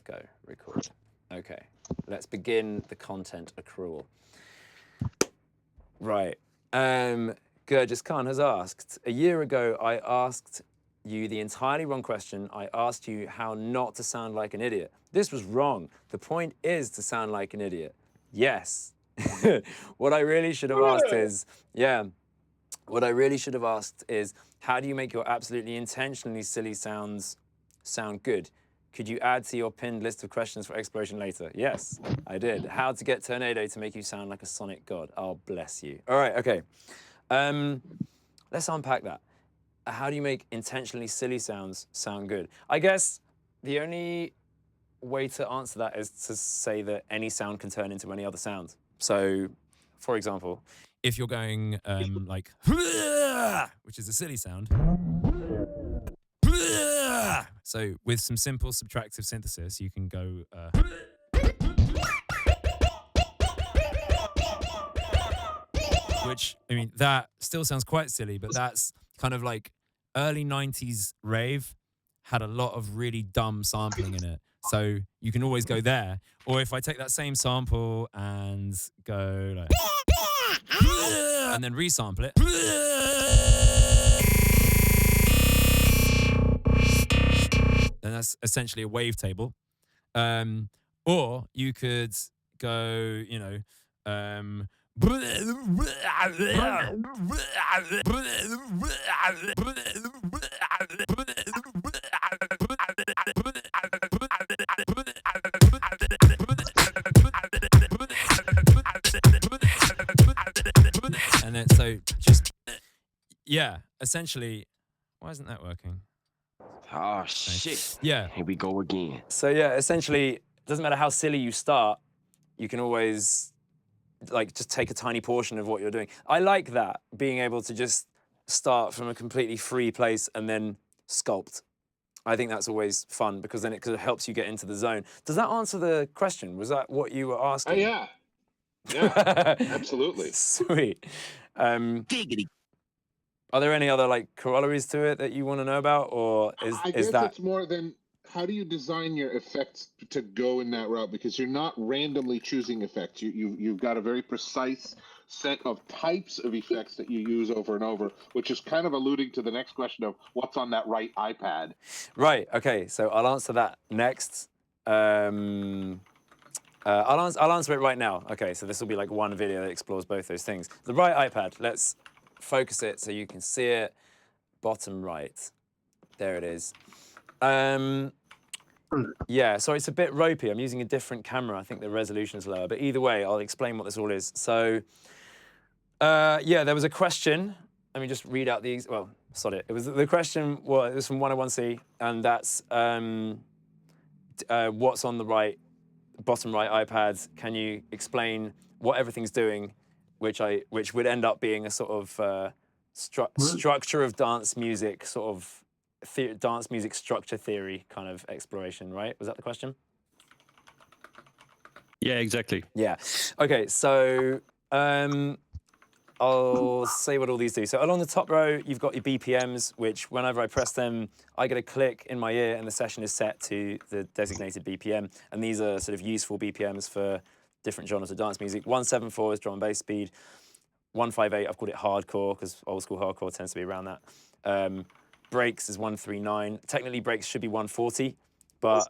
go. Record. Okay. Let's begin the content accrual. Right. gergisKhan has asked, a year ago, I asked you the entirely wrong question. I asked you how not to sound like an idiot. This was wrong. The point is to sound like an idiot. Yes. What I really should have asked is, what I really should have asked is, how do you make your absolutely intentionally silly sounds sound good? Could you add to your pinned list of questions for exploration later? Yes, I did. How to get Turnado to make you sound like a sonic god. Oh, bless you. All right, okay. Let's unpack that. How do you make intentionally silly sounds sound good? I guess the only way to answer that is to say that any sound can turn into any other sound. So, for example, if you're going like, which is a silly sound. So with some simple subtractive synthesis, you can go. Which, I mean, that still sounds quite silly, but that's kind of like early 90s rave had a lot of really dumb sampling in it. So you can always go there. Or if I take that same sample and go like, and then resample it. Then that's essentially a wavetable. Or you could go, you know, and then so just, yeah, essentially, why isn't that working? Oh, shit. Yeah. Here we go again. So yeah, essentially, it doesn't matter how silly you start, you can always like just take a tiny portion of what you're doing. I like that, being able to just start from a completely free place and then sculpt. I think that's always fun because then it helps you get into the zone. Does that answer the question? Was that what you were asking? Yeah. Yeah, absolutely. Sweet. Giggity. Are there any other like corollaries to it that you want to know about, or I guess it's more than how do you design your effects to go in that route, because you're not randomly choosing effects. You've got a very precise set of types of effects that you use over and over, which is kind of alluding to the next question of what's on that right iPad. Right. Okay. So I'll answer that next. I'll answer it right now. Okay. So this will be like one video that explores both those things. The right iPad. Let's focus it so you can see it. Bottom right. There it is. Yeah, so it's a bit ropey. I'm using a different camera. I think the resolution is lower. But either way, I'll explain what this all is. So, yeah, there was a question. Let me just read out these. Well, sorry. The question was from 101C, and that's what's on the right, bottom right iPad. Can you explain what everything's doing, which would end up being a sort of structure of dance music, sort of dance music structure theory kind of exploration, right? Was that the question? Yeah, exactly. Yeah. Okay, so I'll say what all these do. So along the top row, you've got your BPMs, which whenever I press them, I get a click in my ear and the session is set to the designated BPM. And these are sort of useful BPMs for different genres of dance music. 174 is drum and bass speed. 158, I've called it hardcore because old school hardcore tends to be around that. Breaks is 139. Technically, breaks should be 140, but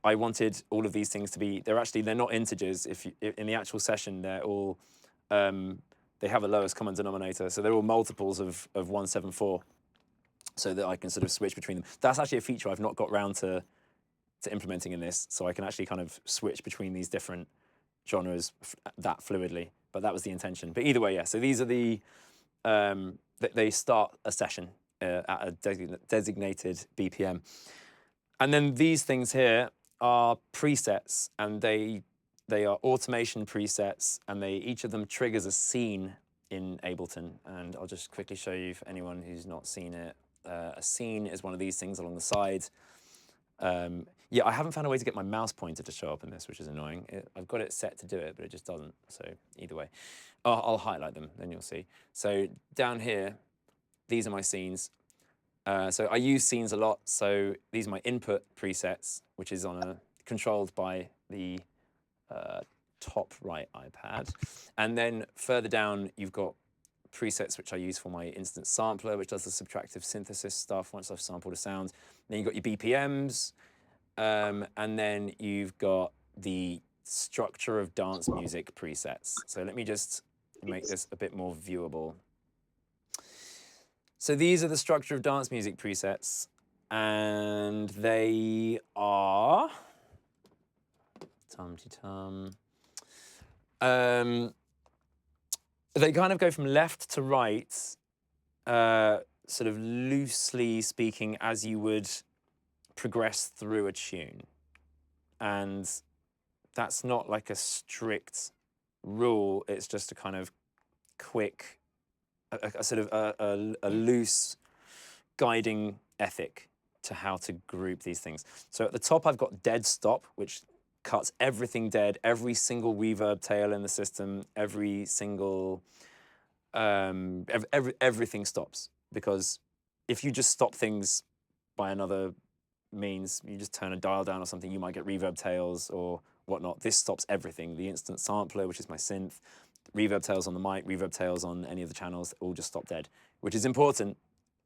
I wanted all of these things to be. They're not integers. If in the actual session, they're all they have a lowest common denominator, so they're all multiples of 174, so that I can sort of switch between them. That's actually a feature I've not got round to implementing in this, so I can actually kind of switch between these different genres that fluidly. But that was the intention. But either way, yeah. So these are the they start a session at a designated BPM. And then these things here are presets, and they are automation presets, and each of them triggers a scene in Ableton. And I'll just quickly show you for anyone who's not seen it. A scene is one of these things along the side. Yeah, I haven't found a way to get my mouse pointer to show up in this, which is annoying. I've got it set to do it, but it just doesn't. So either way, I'll highlight them, then you'll see. So down here, these are my scenes. So I use scenes a lot. So these are my input presets, which is on controlled by the top right iPad. And then further down, you've got presets which I use for my instant sampler, which does the subtractive synthesis stuff once I've sampled a sound. Then you've got your BPMs, and then you've got the structure of dance music presets. So let me just make this a bit more viewable. So these are the structure of dance music presets, and they are tum-ti-tum. They kind of go from left to right, sort of loosely speaking, as you would progress through a tune. And that's not like a strict rule, it's just a kind of quick, a sort of a loose guiding ethic to how to group these things. So at the top, I've got dead stop, which cuts everything dead, every single reverb tail in the system, every single, everything stops. Because if you just stop things by another means, you just turn a dial down or something, you might get reverb tails or whatnot. This stops everything. The instant sampler, which is my synth, reverb tails on the mic, reverb tails on any of the channels, all just stop dead, which is important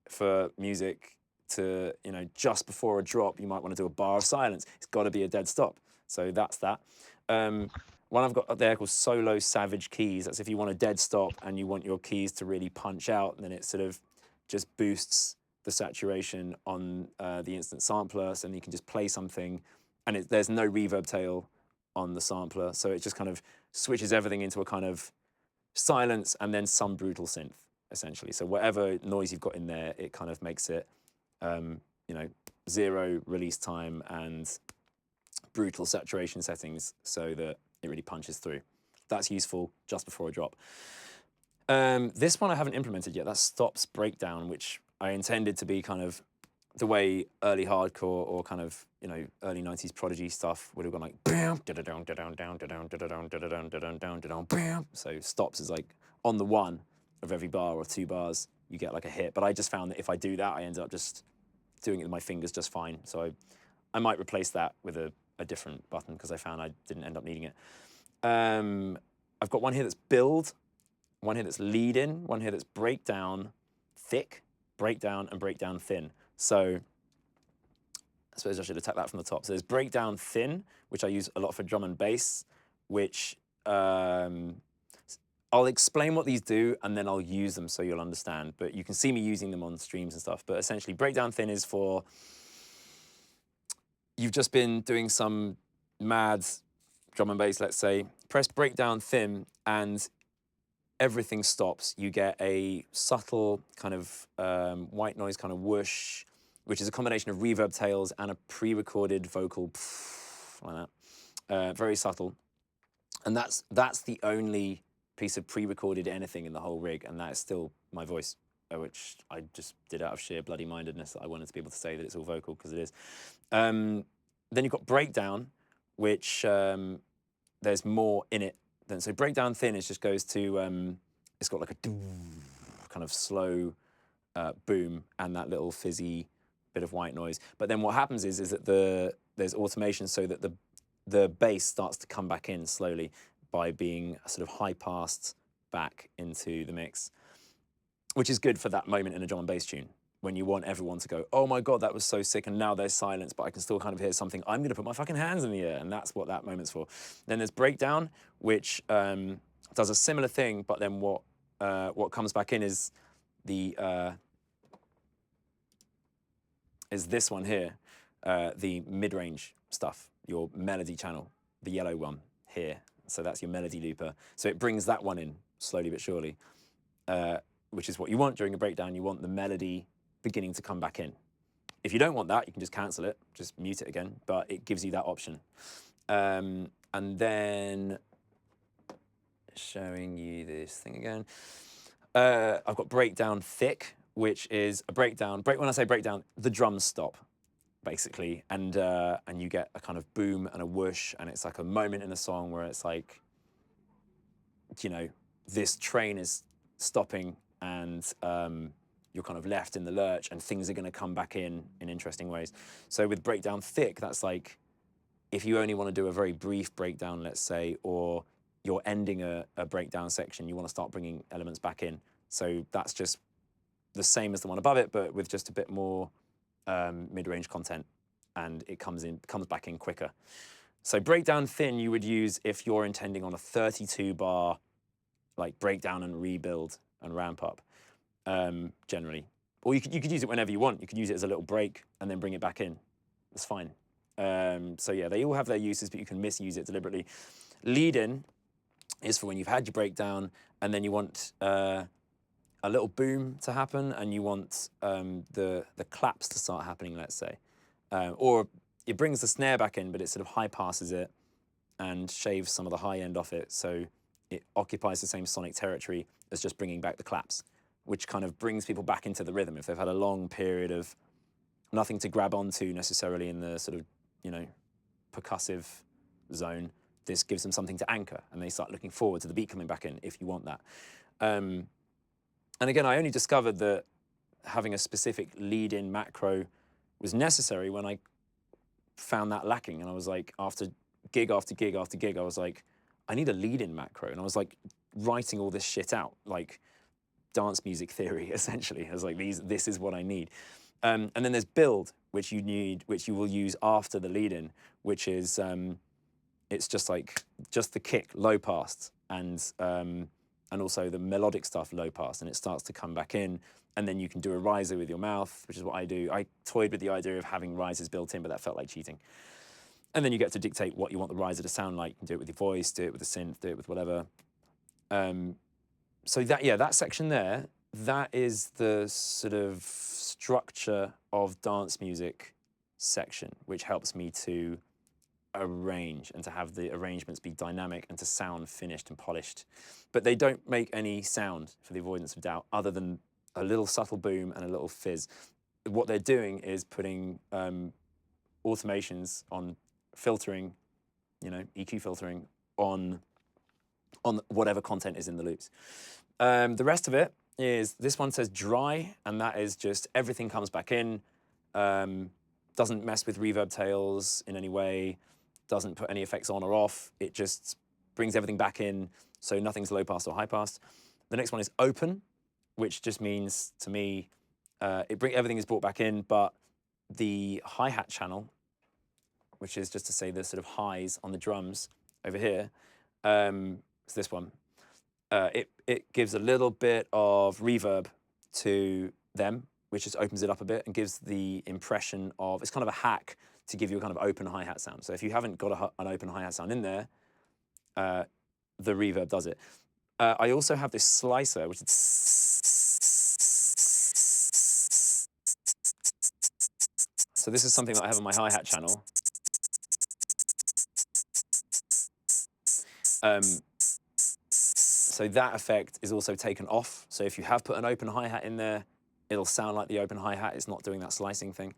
for music to, you know, just before a drop, you might want to do a bar of silence. It's got to be a dead stop. So that's that. One I've got up there called Solo Savage Keys. That's if you want a dead stop and you want your keys to really punch out, then it sort of just boosts the saturation on the instant sampler, so then you can just play something, and there's no reverb tail on the sampler, so it just kind of switches everything into a kind of silence and then some brutal synth, essentially. So whatever noise you've got in there, it kind of makes it, you know, 0 release time and brutal saturation settings so that it really punches through. That's useful just before a drop. This one I haven't implemented yet. That's stops breakdown, which I intended to be kind of the way early hardcore or kind of, you know, early 90s Prodigy stuff would have gone like bam, da-da-down, da-down, down, da-down, da-da-down, da-da-down, da-down, down, da-down, bam. So stops is like on the one of every bar or 2 bars, you get like a hit. But I just found that if I do that, I end up just doing it with my fingers just fine. So I might replace that with a different button because I found I didn't end up needing it. I've got one here that's build, one here that's lead in, one here that's breakdown thick, breakdown, and breakdown thin. So I suppose I should attack that from the top. So there's breakdown thin, which I use a lot for drum and bass, which I'll explain what these do and then I'll use them so you'll understand. But you can see me using them on streams and stuff. But essentially, breakdown thin is for you've just been doing some mad drum and bass, let's say, press breakdown thin and everything stops. You get a subtle kind of white noise kind of whoosh, which is a combination of reverb tails and a pre-recorded vocal like that. Very subtle. And that's the only piece of pre-recorded anything in the whole rig, and that is still my voice, which I just did out of sheer bloody mindedness that I wanted to be able to say that it's all vocal, because it is. Then you've got breakdown, which there's more in it. Then so breakdown thin is just goes to it's got like a kind of slow boom and that little fizzy bit of white noise. But then what happens is that there's automation so that the bass starts to come back in slowly by being sort of high passed back into the mix, which is good for that moment in a drum and bass tune when you want everyone to go, oh my God, that was so sick, and now there's silence, but I can still kind of hear something. I'm gonna put my fucking hands in the air, and that's what that moment's for. Then there's breakdown, which does a similar thing, but then what comes back in is this one here, the mid-range stuff, your melody channel, the yellow one here. So that's your melody looper. So it brings that one in slowly but surely, which is what you want during a breakdown. You want the melody beginning to come back in. If you don't want that, you can just cancel it, just mute it again, but it gives you that option. And then showing you this thing again. I've got breakdown thick, which is a breakdown. When I say breakdown, the drums stop, basically, and you get a kind of boom and a whoosh, and it's like a moment in a song where it's like, you know, this train is stopping and you're kind of left in the lurch and things are going to come back in interesting ways. So with breakdown thick, that's like if you only want to do a very brief breakdown, let's say, or you're ending a breakdown section, you want to start bringing elements back in. So that's just the same as the one above it, but with just a bit more mid-range content, and it comes back in quicker. So breakdown thin you would use if you're intending on a 32 bar like breakdown and rebuild and ramp up, generally. Or you could use it whenever you want. You could use it as a little break and then bring it back in. That's fine. So yeah, they all have their uses, but you can misuse it deliberately. Lead in is for when you've had your breakdown and then you want a little boom to happen, and you want the claps to start happening, let's say. Or it brings the snare back in, but it sort of high passes it and shaves some of the high end off it, so it occupies the same sonic territory as just bringing back the claps, which kind of brings people back into the rhythm. If they've had a long period of nothing to grab onto necessarily in the sort of, you know, percussive zone, this gives them something to anchor, and they start looking forward to the beat coming back in, if you want that. And again, I only discovered that having a specific lead-in macro was necessary when I found that lacking. And I was like, after gig after gig after gig, I was like, I need a lead-in macro. And I was like writing all this shit out, like dance music theory, essentially. I was like, this is what I need. And then there's build, which you will use after the lead-in, which is, it's just the kick, low pass, and also the melodic stuff, low pass, and it starts to come back in. And then you can do a riser with your mouth, which is what I do. I toyed with the idea of having risers built in, but that felt like cheating. And then you get to dictate what you want the riser to sound like. You can do it with your voice, do it with a synth, do it with whatever. So that section there, that is the sort of structure of dance music section, which helps me to arrange and to have the arrangements be dynamic and to sound finished and polished. But they don't make any sound, for the avoidance of doubt, other than a little subtle boom and a little fizz. What they're doing is putting automations on filtering, you know, EQ filtering on whatever content is in the loops. The rest of it is, this one says dry, and that is just everything comes back in, doesn't mess with reverb tails in any way, doesn't put any effects on or off. It just brings everything back in, so nothing's low pass or high pass. The next one is open, which just means to me, everything is brought back in, but the hi-hat channel, which is just to say the sort of highs on the drums over here, it's this one. It gives a little bit of reverb to them, which just opens it up a bit and gives the impression of, it's kind of a hack to give you a kind of open hi-hat sound. So if you haven't got an open hi-hat sound in there, the reverb does it. I also have this slicer, which is... So this is something that I have on my hi-hat channel. So that effect is also taken off. So if you have put an open hi-hat in there, it'll sound like the open hi-hat. It's not doing that slicing thing.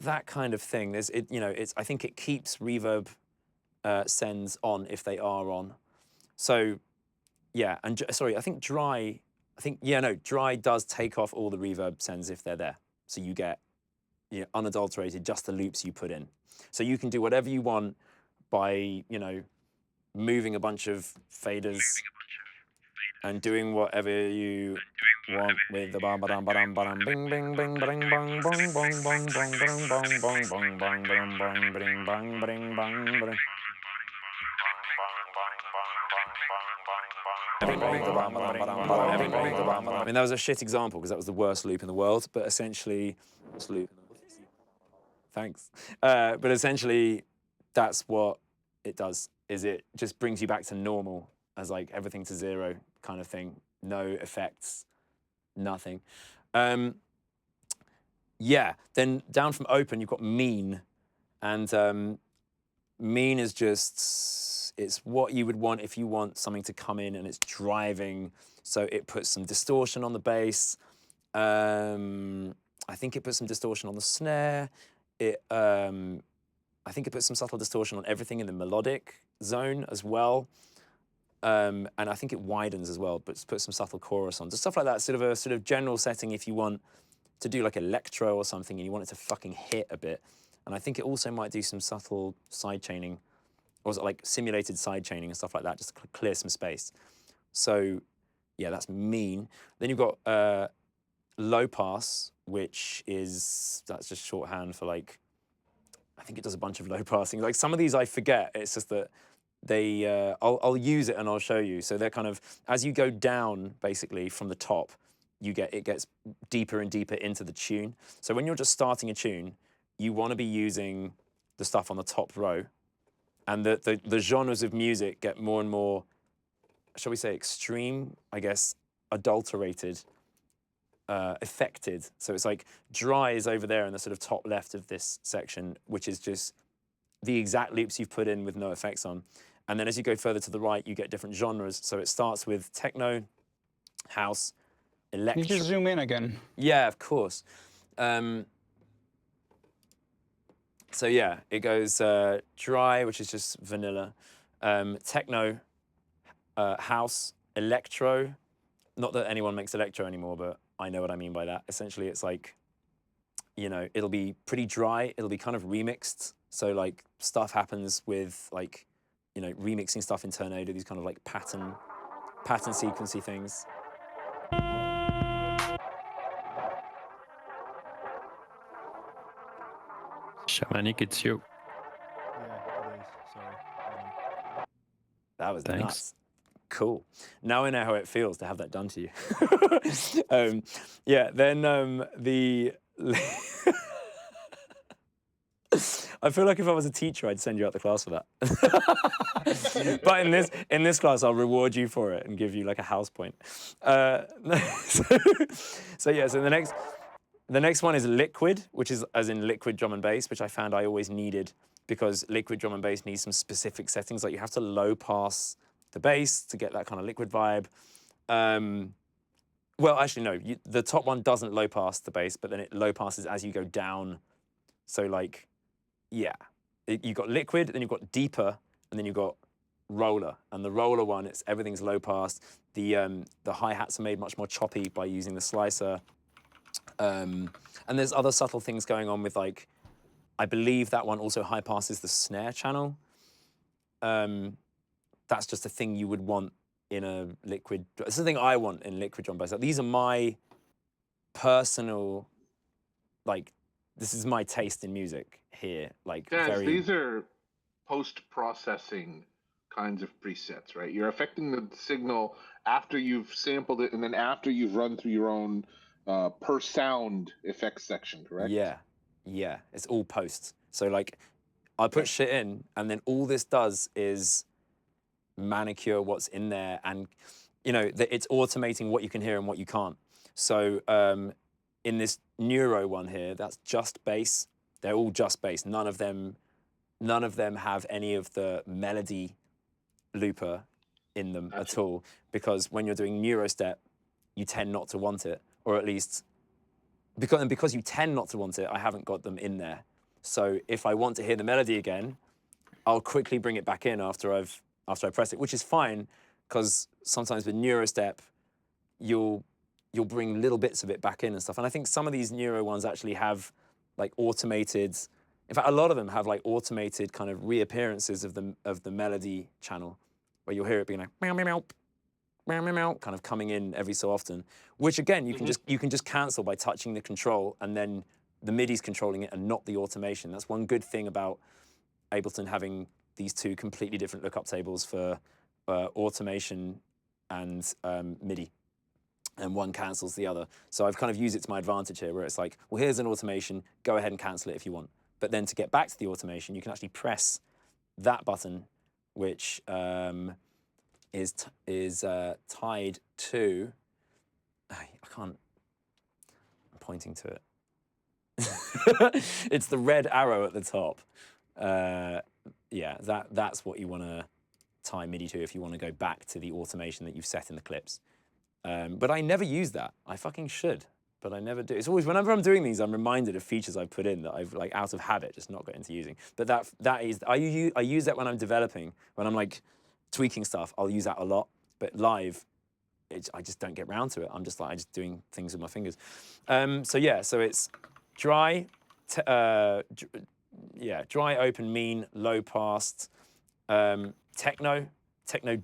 That kind of thing. I think it keeps reverb sends on if they are on. So yeah, and sorry, I think dry does take off all the reverb sends if they're there. So you get, you know, unadulterated, just the loops you put in. So you can do whatever you want by, you know, moving a bunch of faders and doing whatever you want with the bam bam bam bam bing bing bing bang bang bong bong bong bong bong bong bong bong bong bong bong bing bang bing bang bing. I mean, that was a shit example because that was the worst loop in the world, but essentially, thanks. But essentially, that's what it does, is it just brings you back to normal as like everything to zero kind of thing. No effects, nothing. Yeah, then down from open, you've got mean. And mean is just, it's what you would want if you want something to come in and it's driving. So it puts some distortion on the bass. I think it puts some distortion on the snare. I think it puts some subtle distortion on everything in the melodic zone as well. And I think it widens as well, but puts some subtle chorus on. Just stuff like that, sort of general setting if you want to do like electro or something and you want it to fucking hit a bit. And I think it also might do some subtle side chaining, or like simulated side chaining and stuff like that, just to clear some space. So yeah, that's mean. Then you've got low pass, which that's just shorthand for like, I think it does a bunch of low passing. Like some of these I forget. It's just that I'll use it and I'll show you. So they're kind of, as you go down basically from the top, it gets deeper and deeper into the tune. So when you're just starting a tune, you want to be using the stuff on the top row, and the genres of music get more and more, shall we say, extreme, I guess, adulterated, affected. So it's like dry is over there in the sort of top left of this section, which is just the exact loops you've put in with no effects on. And then as you go further to the right, you get different genres. So it starts with techno, house, electro. Can you just zoom in again? Yeah, of course. So yeah, it goes dry, which is just vanilla, techno, house, electro. Not that anyone makes electro anymore, but I know what I mean by that. Essentially, it's like, you know, it'll be pretty dry. It'll be kind of remixed. So like stuff happens with like, you know, remixing stuff in Turnado, these kind of like pattern sequency things. Shamanic, it's you. Yeah, it is. Sorry. That was Thanks. nuts. Cool. Now I know how it feels to have that done to you. Yeah, then I feel like if I was a teacher, I'd send you out the class for that. But in this class, I'll reward you for it and give you like a house point. So yeah, so the next one is liquid, which is as in liquid drum and bass, which I found I always needed because liquid drum and bass needs some specific settings. Like you have to low pass the bass to get that kind of liquid vibe. Well, actually, no, the top one doesn't low pass the bass, but then it low passes as you go down. So like, yeah, you've got liquid, then you've got deeper, and then you've got roller. And the roller one, everything's low pass. The hi-hats are made much more choppy by using the slicer. And there's other subtle things going on with like, I believe that one also high passes the snare channel. That's just a thing you would want in a liquid. It's the thing I want in liquid drum bass. Like, these are my personal, like, this is my taste in music here. Like, Guys, these are post-processing kinds of presets, right? You're affecting the signal after you've sampled it and then after you've run through your own per sound effects section, correct? Yeah, yeah, it's all post. So like, I put shit in, and then all this does is manicure what's in there, and you know, it's automating what you can hear and what you can't. So in this neuro one here, that's just bass. They're all just bass. None of them have any of the melody looper in them at all, because when you're doing neuro step, you tend not to want it, or at least because you tend not to want it, I haven't got them in there. So if I want to hear the melody again, I'll quickly bring it back in after I press it, which is fine, because sometimes with neuro step, you'll bring little bits of it back in and stuff. And I think some of these neuro ones actually have like automated, in fact, a lot of them have like automated kind of reappearances of the melody channel, where you'll hear it being like meow meow meow, meow meow meow, kind of coming in every so often. Which again, you can just cancel by touching the control, and then the MIDI's controlling it and not the automation. That's one good thing about Ableton having these two completely different lookup tables for automation and MIDI, and one cancels the other. So I've kind of used it to my advantage here, where it's like, well, here's an automation, go ahead and cancel it if you want. But then to get back to the automation, you can actually press that button, which is tied to, I can't, I'm pointing to it. It's the red arrow at the top. Yeah, that's what you want to tie MIDI to if you want to go back to the automation that you've set in the clips. But I never use that. I fucking should, but I never do. It's always, whenever I'm doing these, I'm reminded of features I've put in that I've, like, out of habit, just not got into using. But that is, I use that when I'm developing, when I'm like tweaking stuff, I'll use that a lot. But live, I just don't get round to it. I'm just doing things with my fingers. So it's dry, dry, open, mean, low pass, techno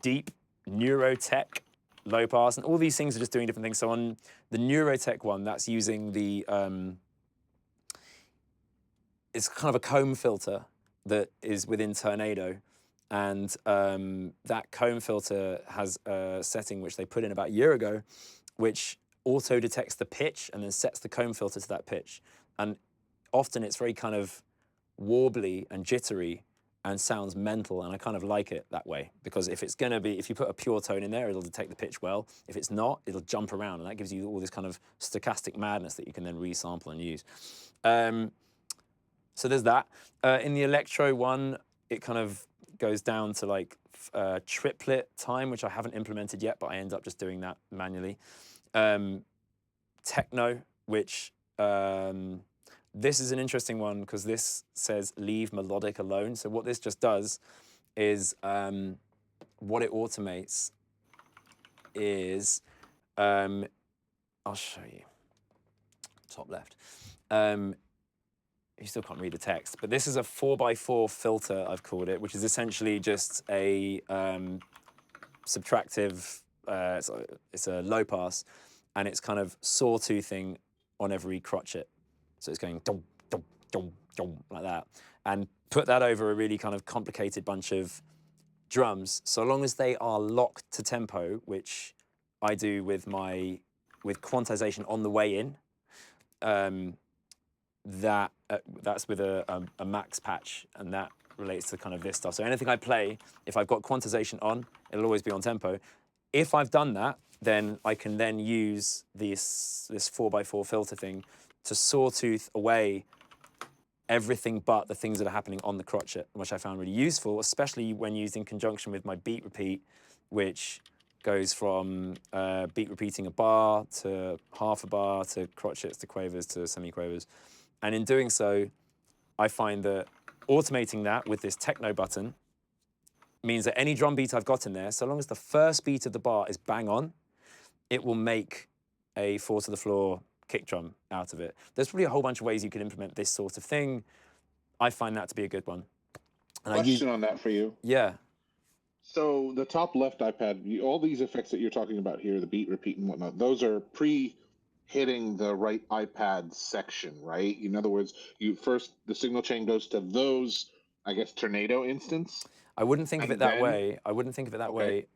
deep, neurotech, low pass, and all these things are just doing different things. So on the neurotech one, that's using the it's kind of a comb filter that is within Turnado. And that comb filter has a setting which they put in about a year ago, which auto detects the pitch and then sets the comb filter to that pitch. And often it's very kind of warbly and jittery and sounds mental, and I kind of like it that way, because if you put a pure tone in there, it'll detect the pitch well. If it's not, it'll jump around, and that gives you all this kind of stochastic madness that you can then resample and use. So there's that. In the electro one, it kind of goes down to like triplet time, which I haven't implemented yet, but I end up just doing that manually. Techno, which this is an interesting one because this says leave melodic alone. So what this just does is what it automates is, I'll show you, top left. You still can't read the text, but this is a 4x4 filter, I've called it, which is essentially just a subtractive, it's a low pass, and it's kind of sawtoothing on every crotchet. So it's going dum, dum, dum, dum, like that. And put that over a really kind of complicated bunch of drums. So long as they are locked to tempo, which I do with quantization on the way in, that's with a max patch, and that relates to kind of this stuff. So anything I play, if I've got quantization on, it'll always be on tempo. If I've done that, then I can then use this 4x4 filter thing to sawtooth away everything but the things that are happening on the crotchet, which I found really useful, especially when used in conjunction with my beat repeat, which goes from beat repeating a bar to half a bar to crotchets to quavers to semi-quavers. And in doing so, I find that automating that with this techno button means that any drum beat I've got in there, so long as the first beat of the bar is bang on, it will make a 4 to the floor kick drum out of it. There's probably a whole bunch of ways you could implement this sort of thing. I find that to be a good one. And Question on that for you. Yeah. So the top left iPad, all these effects that you're talking about here, the beat, repeat, and whatnot, those are hitting the right iPad section, right? In other words, the signal chain goes to those, I guess, Turnado instance. I wouldn't think of it that way. I wouldn't think of it that way.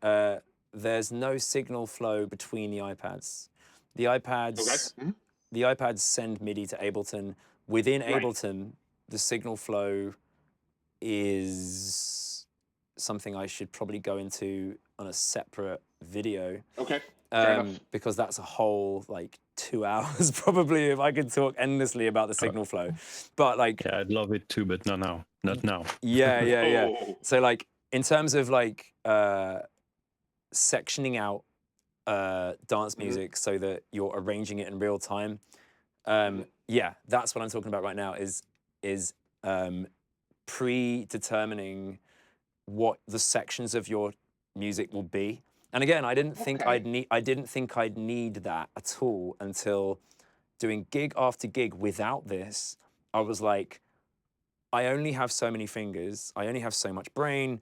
There's no signal flow between the iPads. The iPads send MIDI to Ableton. Within Ableton, the signal flow is something I should probably go into on a separate video. Okay. Fair enough. Because that's a whole 2 hours probably if I could talk endlessly about the signal flow. But yeah, I'd love it too, but not now. Not now. Yeah. So in terms of sectioning out dance music so that you're arranging it in real time, yeah, that's what I'm talking about right now. Is predetermining what the sections of your music will be. And again, I didn't think I'd need that at all until doing gig after gig without this. I was like, I only have so many fingers. I only have so much brain.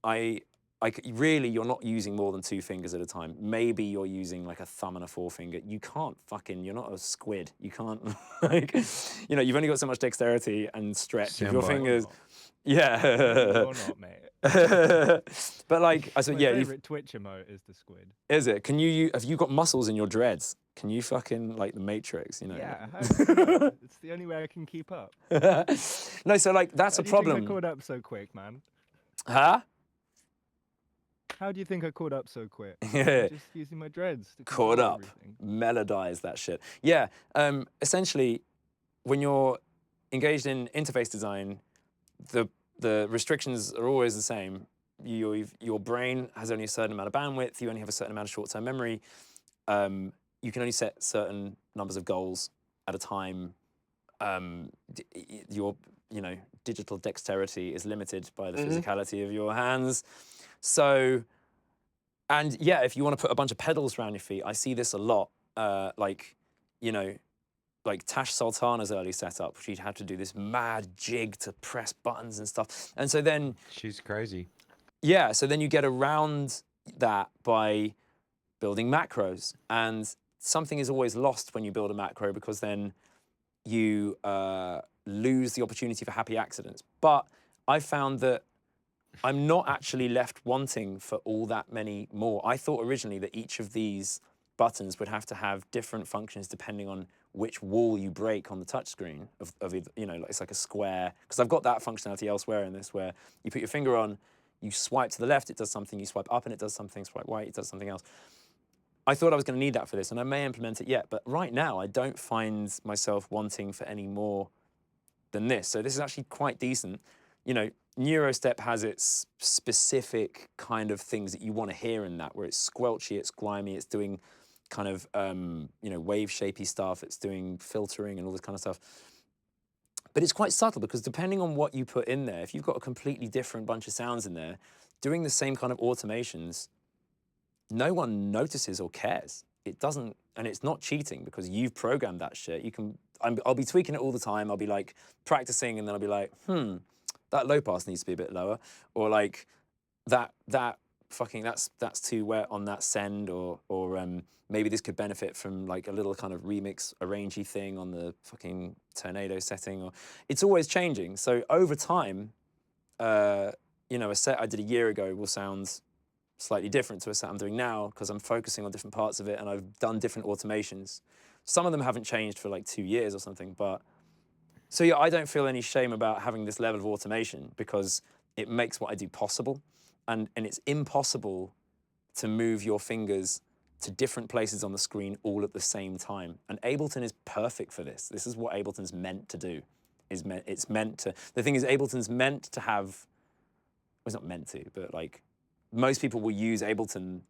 Really, you're not using more than 2 fingers at a time. Maybe you're using a thumb and a forefinger. You can't you're not a squid. You can't, you've only got so much dexterity and stretch of your fingers. Yeah. You're not, mate. But I said, My favorite Twitch emote is the squid. Is it? Have you got muscles in your dreads? Can you fucking the Matrix? Yeah, it's the only way I can keep up. No, so that's a problem. How do you think I caught up so quick, man? Huh? How do you think I caught up so quick? Yeah. Just using my dreads to Caught up. everything. Melodize that shit. Yeah. Essentially, when you're engaged in interface design, the restrictions are always the same. Your brain has only a certain amount of bandwidth. You only have a certain amount of short-term memory. You can only set certain numbers of goals at a time. Your digital dexterity is limited by the physicality of your hands. So And yeah, if you want to put a bunch of pedals around your feet, I see this a lot. Like, you know, like Tash Sultana's early setup, she'd have to do this mad jig to press buttons and stuff. And so then, She's crazy. yeah, so then you get around that by building macros. And something is always lost when you build a macro because then you lose the opportunity for happy accidents. But I found that I'm not actually left wanting for all that many more. I thought originally that each of these buttons would have to have different functions depending on which wall you break on the touchscreen of you know, it's like a square. Because I've got that functionality elsewhere in this where you put your finger on, you swipe to the left, it does something, you swipe up and it does something, swipe right, it does something else. I thought I was going to need that for this, and I may implement it yet, but right now I don't find myself wanting for any more than this. So this is actually quite decent. You know, Neurostep has its specific kind of things that you want to hear in that, where it's squelchy, it's grimy, it's doing kind of, you know, wave shapey stuff, it's doing filtering and all this kind of stuff. But it's quite subtle because depending on what you put in there, if you've got a completely different bunch of sounds in there, doing the same kind of automations, no one notices or cares. It doesn't, and it's not cheating because you've programmed that shit. You can, I'll be tweaking it all the time. I'll be like practicing and then I'll be like, that low pass needs to be a bit lower. Or like that fucking, that's too wet on that send, or maybe this could benefit from like a little kind of remix arrangey thing on the fucking Turnado setting. Or it's always changing. So over time, you know, a set I did a year ago will sound slightly different to a set I'm doing now because I'm focusing on different parts of it and I've done different automations. Some of them haven't changed for like 2 years or something, but so yeah, I don't feel any shame about having this level of automation because it makes what I do possible, and it's impossible to move your fingers to different places on the screen all at the same time. And Ableton is perfect for this. This is what Ableton's meant to do. It's meant to, the thing is Ableton's meant to have, well, it's not meant to, but like most people will use Ableton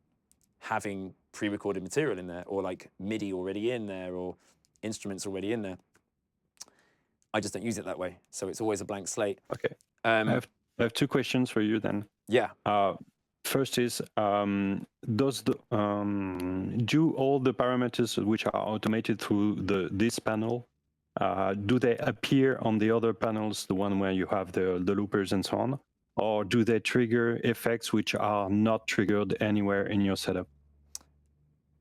having pre-recorded material in there or like MIDI already in there or instruments already in there. I just don't use it that way. So it's always a blank slate. Okay. I have two questions for you then. Yeah. First is, does the, do all the parameters which are automated through this panel, do they appear on the other panels, the one where you have the loopers and so on? Or do they trigger effects which are not triggered anywhere in your setup?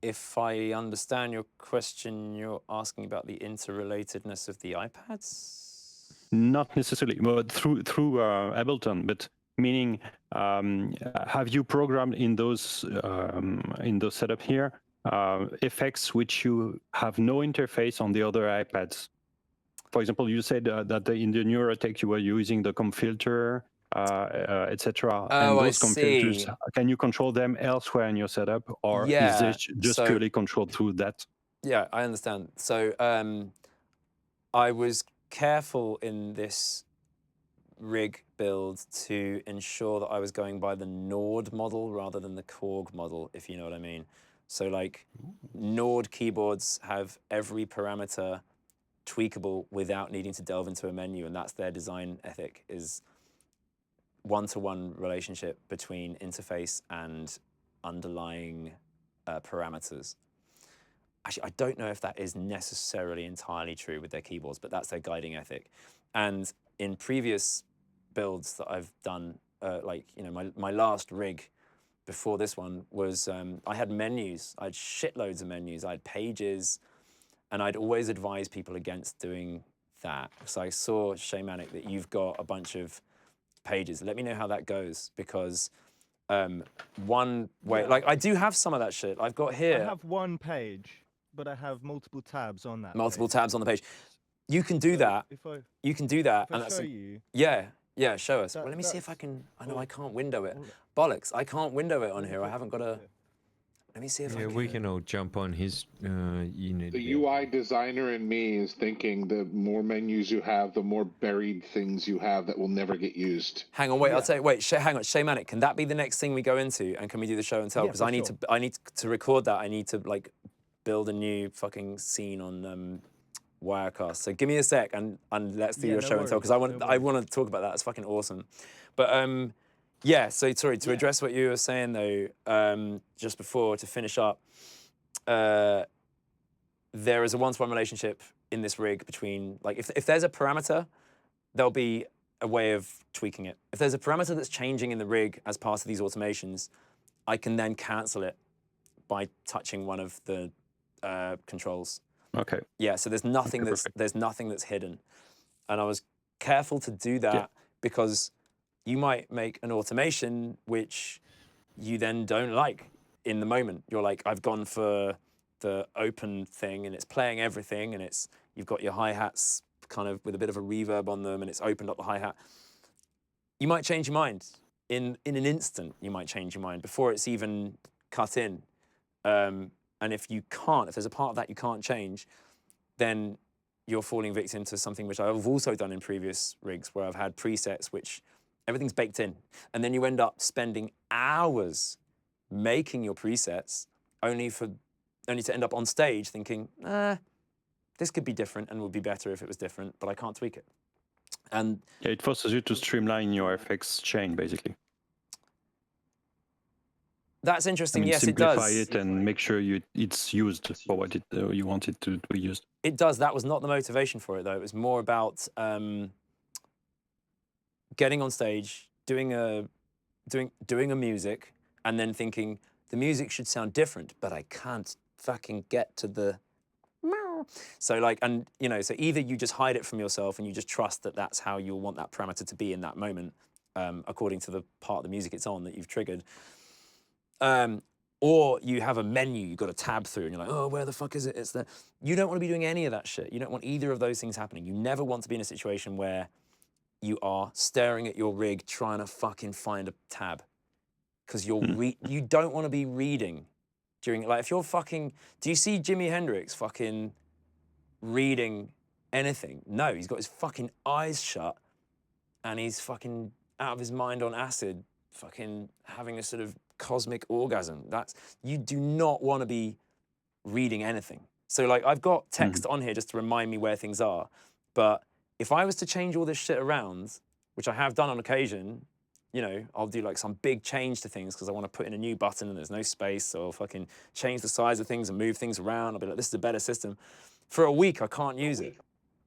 If I understand your question, you're asking about the interrelatedness of the iPads? Not necessarily, but through Ableton, but meaning, have you programmed in those setup here effects which you have no interface on the other iPads? For example, you said that in the Neurotech you were using the comp filter, etc. Oh, and those comp filters, I see. can you control them elsewhere in your setup, or is Yeah, this just so- purely controlled through that? Yeah, I understand. So I was careful in this rig build to ensure that I was going by the Nord model rather than the Korg model, if you know what I mean. So like Nord keyboards have every parameter tweakable without needing to delve into a menu, and that's their design ethic, is one-to-one relationship between interface and underlying parameters. Actually, I don't know if that is necessarily entirely true with their keyboards, but that's their guiding ethic. And in previous builds that I've done, like, you know, my last rig before this one was, I had menus. I had shitloads of menus. I had pages, and I'd always advise people against doing that. So I saw, Shamanic, that you've got a bunch of pages. Let me know how that goes, because one way, like I do have some of that shit. I've got here. I have one page, but I have multiple tabs on that. Multiple page. tabs on the page. You can do So that. If I, You can do that. if I show you, Yeah, show us. That- Well, let me see if I that's- can. I know I can't window it. well, Bollocks, I can't window it on here. I haven't got a. Let me see if I Yeah, can. we can all jump on his unit. The UI designer in me is thinking the more menus you have, the more buried things you have that will never get used. Hang on, wait. I'll tell you. Wait, hang on. Shamanic, can that be the next thing we go into? And can we do the show and tell? Yeah, Because for I need sure. I need to record that. I need to like build a new fucking scene on Wirecast. So give me a sec and let's do Yeah, your no show and tell, worries, because I no want worries. to talk about that. It's fucking awesome. But Yeah, so sorry, to address what you were saying though, just before to finish up, there is a one-to-one relationship in this rig between, like, if there's a parameter, there'll be a way of tweaking it. If there's a parameter that's changing in the rig as part of these automations, I can then cancel it by touching one of the controls. Okay. Yeah, so there's nothing Okay, that's hidden. And I was careful to do that because you might make an automation which you then don't like in the moment. You're like, I've gone for the open thing and it's playing everything and you've got your hi-hats kind of with a bit of a reverb on them and it's opened up the hi-hat. You might change your mind. In an instant, you might change your mind before it's even cut in. And if there's a part of that you can't change, then you're falling victim to something which I've also done in previous rigs where I've had presets which everything's baked in. And then you end up spending hours making your presets only to end up on stage thinking, this could be different and would be better if it was different, but I can't tweak it. And yeah, it forces you to streamline your FX chain, basically. that's interesting. I mean, Yes, it simplify does. it and make sure it's used for what you want it to be used. It does. That was not the motivation for it, though. It was more about getting on stage, doing a music, and then thinking the music should sound different, but I can't fucking get to the. So like, and you know, so either you just hide it from yourself and you just trust that that's how you'll want that parameter to be in that moment, according to the part of the music it's on that you've triggered. Or you have a menu you've got to tab through and you're like, oh, where the fuck is it? It's there. You don't want to be doing any of that shit. You don't want either of those things happening. You never want to be in a situation where you are staring at your rig trying to fucking find a tab. Because you don't want to be reading during, like, if you're fucking, do you see Jimi Hendrix fucking reading anything? No, he's got his fucking eyes shut and he's fucking out of his mind on acid, fucking having a sort of cosmic orgasm. You do not want to be reading anything. So like, I've got text on here just to remind me where things are, but if I was to change all this shit around, which I have done on occasion, you know, I'll do like some big change to things because I want to put in a new button and there's no space, or fucking change the size of things and move things around. I'll be like, this is a better system. For a week, I can't use it.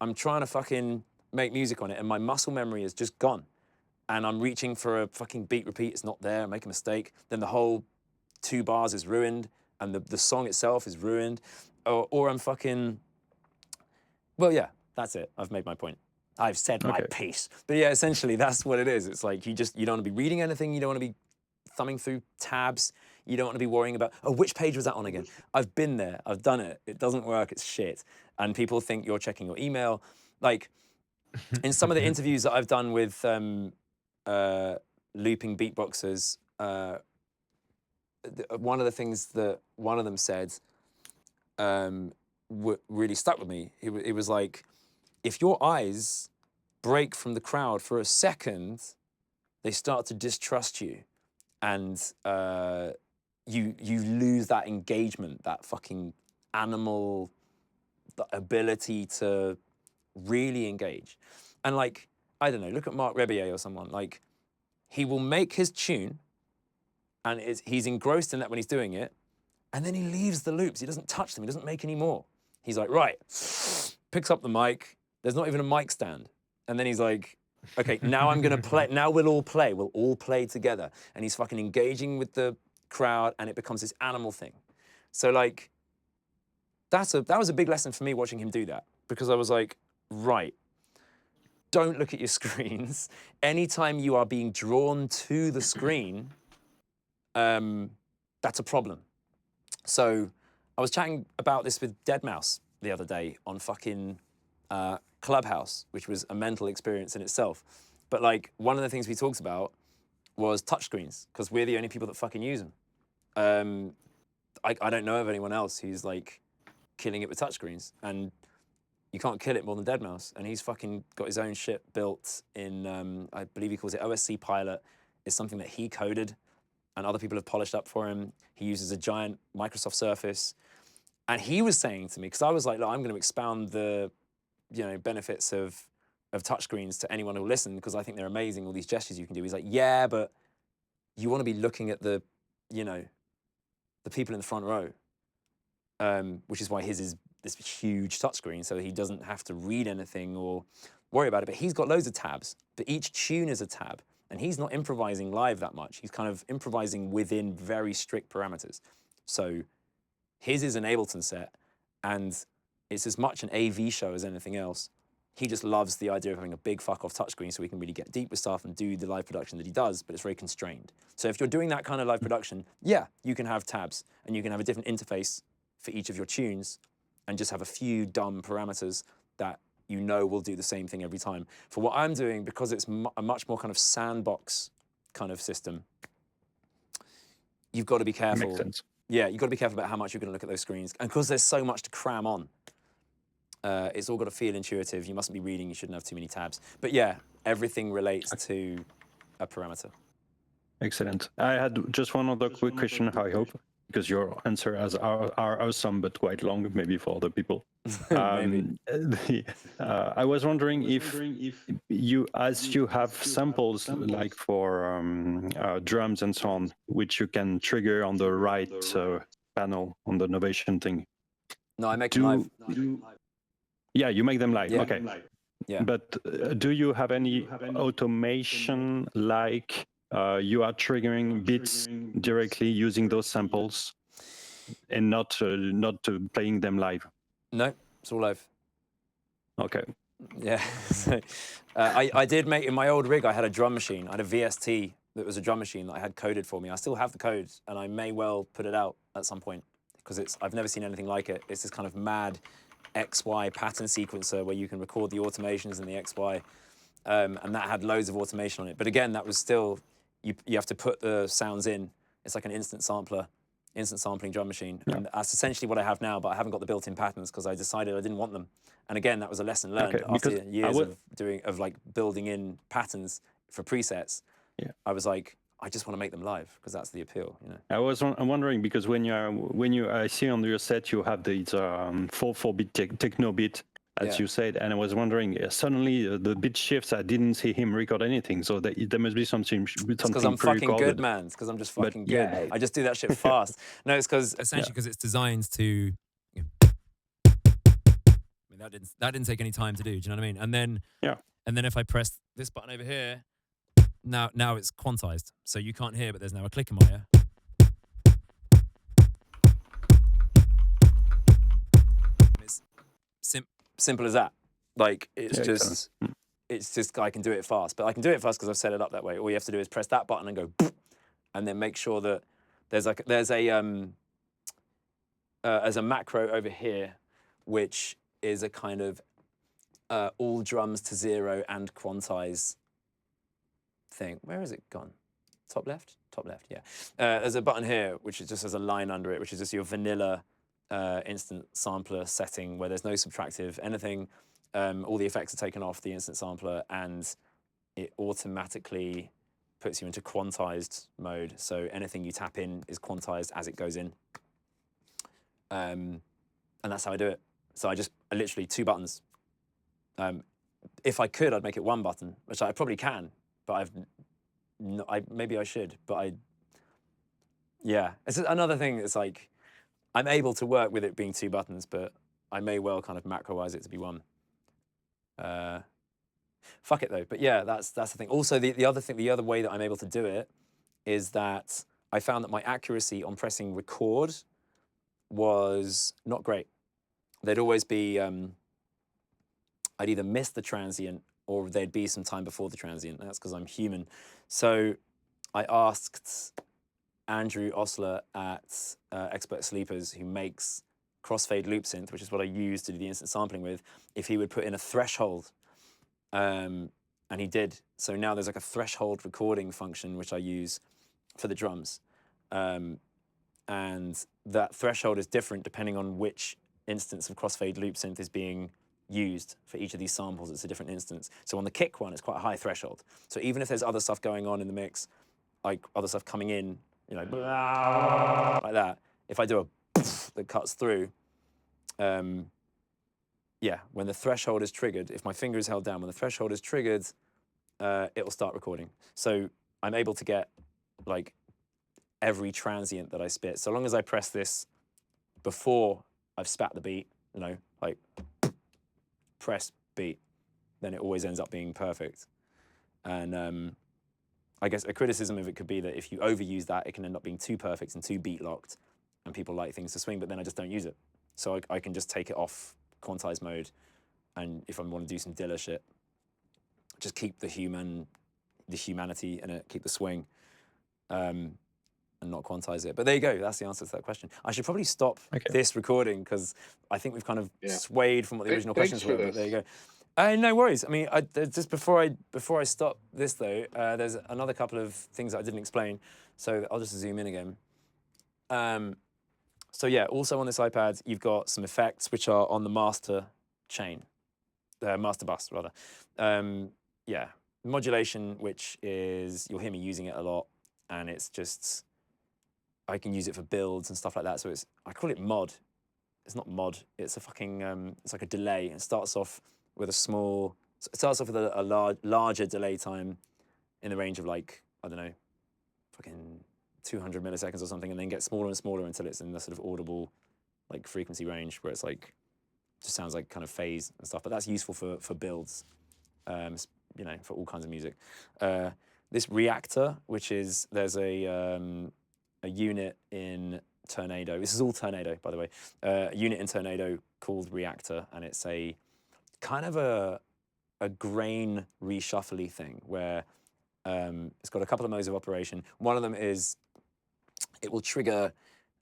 I'm trying to fucking make music on it and my muscle memory is just gone. And I'm reaching for a fucking beat repeat, it's not there, I make a mistake. Then the whole 2 bars is ruined and the song itself is ruined. Or I'm fucking, well, yeah, that's it. I've made my point. I've said my piece. But yeah, essentially that's what it is. It's like you don't want to be reading anything. You don't want to be thumbing through tabs. You don't want to be worrying about, oh, which page was that on again? I've been there, I've done it. It doesn't work, it's shit. And people think you're checking your email. Like in some of the interviews that I've done with looping beatboxers, one of the things that one of them said really stuck with me. It was like, if your eyes break from the crowd for a second, they start to distrust you, and you lose that engagement, that fucking animal ability to really engage. And like, I don't know, look at Mark Rebier or someone. Like, he will make his tune, and he's engrossed in that when he's doing it, and then he leaves the loops. He doesn't touch them. He doesn't make any more. He's like, right, picks up the mic. There's not even a mic stand. And then he's like, okay, now I'm gonna play. Now we'll all play. We'll all play together. And he's fucking engaging with the crowd, and it becomes this animal thing. So like, that was a big lesson for me watching him do that, because I was like, right, don't look at your screens. Anytime you are being drawn to the screen, that's a problem. So I was chatting about this with deadmau5 the other day on fucking Clubhouse, which was a mental experience in itself. But like, one of the things we talked about was touchscreens, because we're the only people that fucking use them. I don't know of anyone else who's like killing it with touchscreens, and you can't kill it more than deadmau5. And he's fucking got his own shit built in, I believe he calls it OSC Pilot. It's something that he coded and other people have polished up for him. He uses a giant Microsoft Surface. And he was saying to me, because I was like, look, I'm going to expound the benefits of touchscreens to anyone who'll listen, because I think they're amazing, all these gestures you can do. He's like, yeah, but you want to be looking at the, you know, the people in the front row, which is why his is this huge touchscreen, so he doesn't have to read anything or worry about it. But he's got loads of tabs, but each tune is a tab, and he's not improvising live that much. He's kind of improvising within very strict parameters. So his is an Ableton set, and it's as much an AV show as anything else. He just loves the idea of having a big fuck-off touchscreen so he can really get deep with stuff and do the live production that he does, but it's very constrained. So if you're doing that kind of live production, yeah, you can have tabs, and you can have a different interface for each of your tunes, and just have a few dumb parameters that you know will do the same thing every time. For what I'm doing, because it's a much more kind of sandbox kind of system, you've got to be careful. Makes sense. Yeah, you've got to be careful about how much you're going to look at those screens. And because there's so much to cram on, it's all got to feel intuitive. You mustn't be reading. You shouldn't have too many tabs. But yeah, everything relates to a parameter. Excellent. I had just one other quick question, I hope, because your answers are awesome, but quite long, maybe for other people. Maybe. I was wondering if you, as you have samples like for drums and so on, which you can trigger on the right panel on the Novation thing. No, I make them live. Yeah, you make them live. Yeah. Okay. Yeah. But do you have any automation like you are triggering beats directly using those samples and not playing them live? No, it's all live. Okay. Yeah. I did make, in my old rig, I had a drum machine. I had a VST that was a drum machine that I had coded for me. I still have the code, and I may well put it out at some point, because I've never seen anything like it. It's this kind of mad XY pattern sequencer where you can record the automations in the XY, and that had loads of automation on it. But again, that was still, you have to put the sounds in. It's like an instant sampling drum machine. Yeah. And that's essentially what I have now, but I haven't got the built-in patterns because I decided I didn't want them. And again, that was a lesson learned after years of like building in patterns for presets. Yeah. I was like, I just want to make them live because that's the appeal, you know. I'm wondering because when I see on your set you have these 4/4-bit techno beat, as you said, and I was wondering suddenly the beat shifts. I didn't see him record anything, so there must be something. It's because I'm fucking good, man. It's because I'm just fucking good. Yeah. I just do that shit fast. No, it's because essentially because it's designed to. You know, I mean, that didn't take any time to do. Do you know what I mean? And then if I press this button over here. Now it's quantized, so you can't hear, but there's now a click in my ear. It's simple as that. Like it's just I can do it fast, but I can do it fast because I've set it up that way. All you have to do is press that button and go, and then make sure that there's a macro over here, which is a kind of all drums to 0 and quantize thing. Where has it gone? Top left? Top left, yeah. There's a button here which just has a line under it, which is just your vanilla instant sampler setting where there's no subtractive anything. All the effects are taken off the instant sampler, and it automatically puts you into quantized mode. So anything you tap in is quantized as it goes in. And that's how I do it. So I literally 2 buttons. If I could, I'd make it 1 button, which I probably can. But maybe I should, but yeah. It's another thing that's like, I'm able to work with it being 2 buttons, but I may well kind of macroize it to be 1. Fuck it though, but yeah, that's the thing. Also, the other way that I'm able to do it is that I found that my accuracy on pressing record was not great. There'd always be, I'd either miss the transient or there'd be some time before the transient. That's because I'm human. So I asked Andrew Osler at Expert Sleepers, who makes crossfade loop synth, which is what I use to do the instant sampling with, if he would put in a threshold. And he did. So now there's like a threshold recording function, which I use for the drums. And that threshold is different depending on which instance of crossfade loop synth is being used for each of these samples. It's a different instance. So on the kick one, it's quite a high threshold. So even if there's other stuff going on in the mix, like other stuff coming in, you know, like that, if I do a that cuts through, yeah, when the threshold is triggered, if my finger is held down, when the threshold is triggered, it will start recording. So I'm able to get like every transient that I spit. So long as I press this before I've spat the beat, like press beat, then it always ends up being perfect. And I guess a criticism of it could be that if you overuse that, it can end up being too perfect and too beat locked, and people like things to swing, but then I just don't use it. So I can just take it off quantize mode, and if I want to do some Dilla shit, just keep the humanity in it, keep the swing, and not quantize it. But there you go. That's the answer to that question. I should probably stop this recording because I think we've kind of swayed from what the original questions were. But there you go. No worries. I mean, just before I stop this though, there's another couple of things that I didn't explain, so I'll just zoom in again. So yeah, also on this iPad, you've got some effects which are on the master chain, master bus rather. Yeah, modulation, which is you'll hear me using it a lot, and it's just I can use it for builds and stuff like that. So I call it mod. It's not mod. It's a fucking it's like a delay. It starts off with a small. It starts off with a larger delay time in the range of like, I don't know, fucking 200 milliseconds or something, and then gets smaller and smaller until it's in the sort of audible like frequency range where it's like just sounds like kind of phase and stuff. But that's useful for builds, for all kinds of music. This reactor, which is there's a unit in Turnado. This is all Turnado, by the way. A unit in Turnado called Reactor, and it's a kind of a grain reshuffly thing where it's got a couple of modes of operation. One of them is it will trigger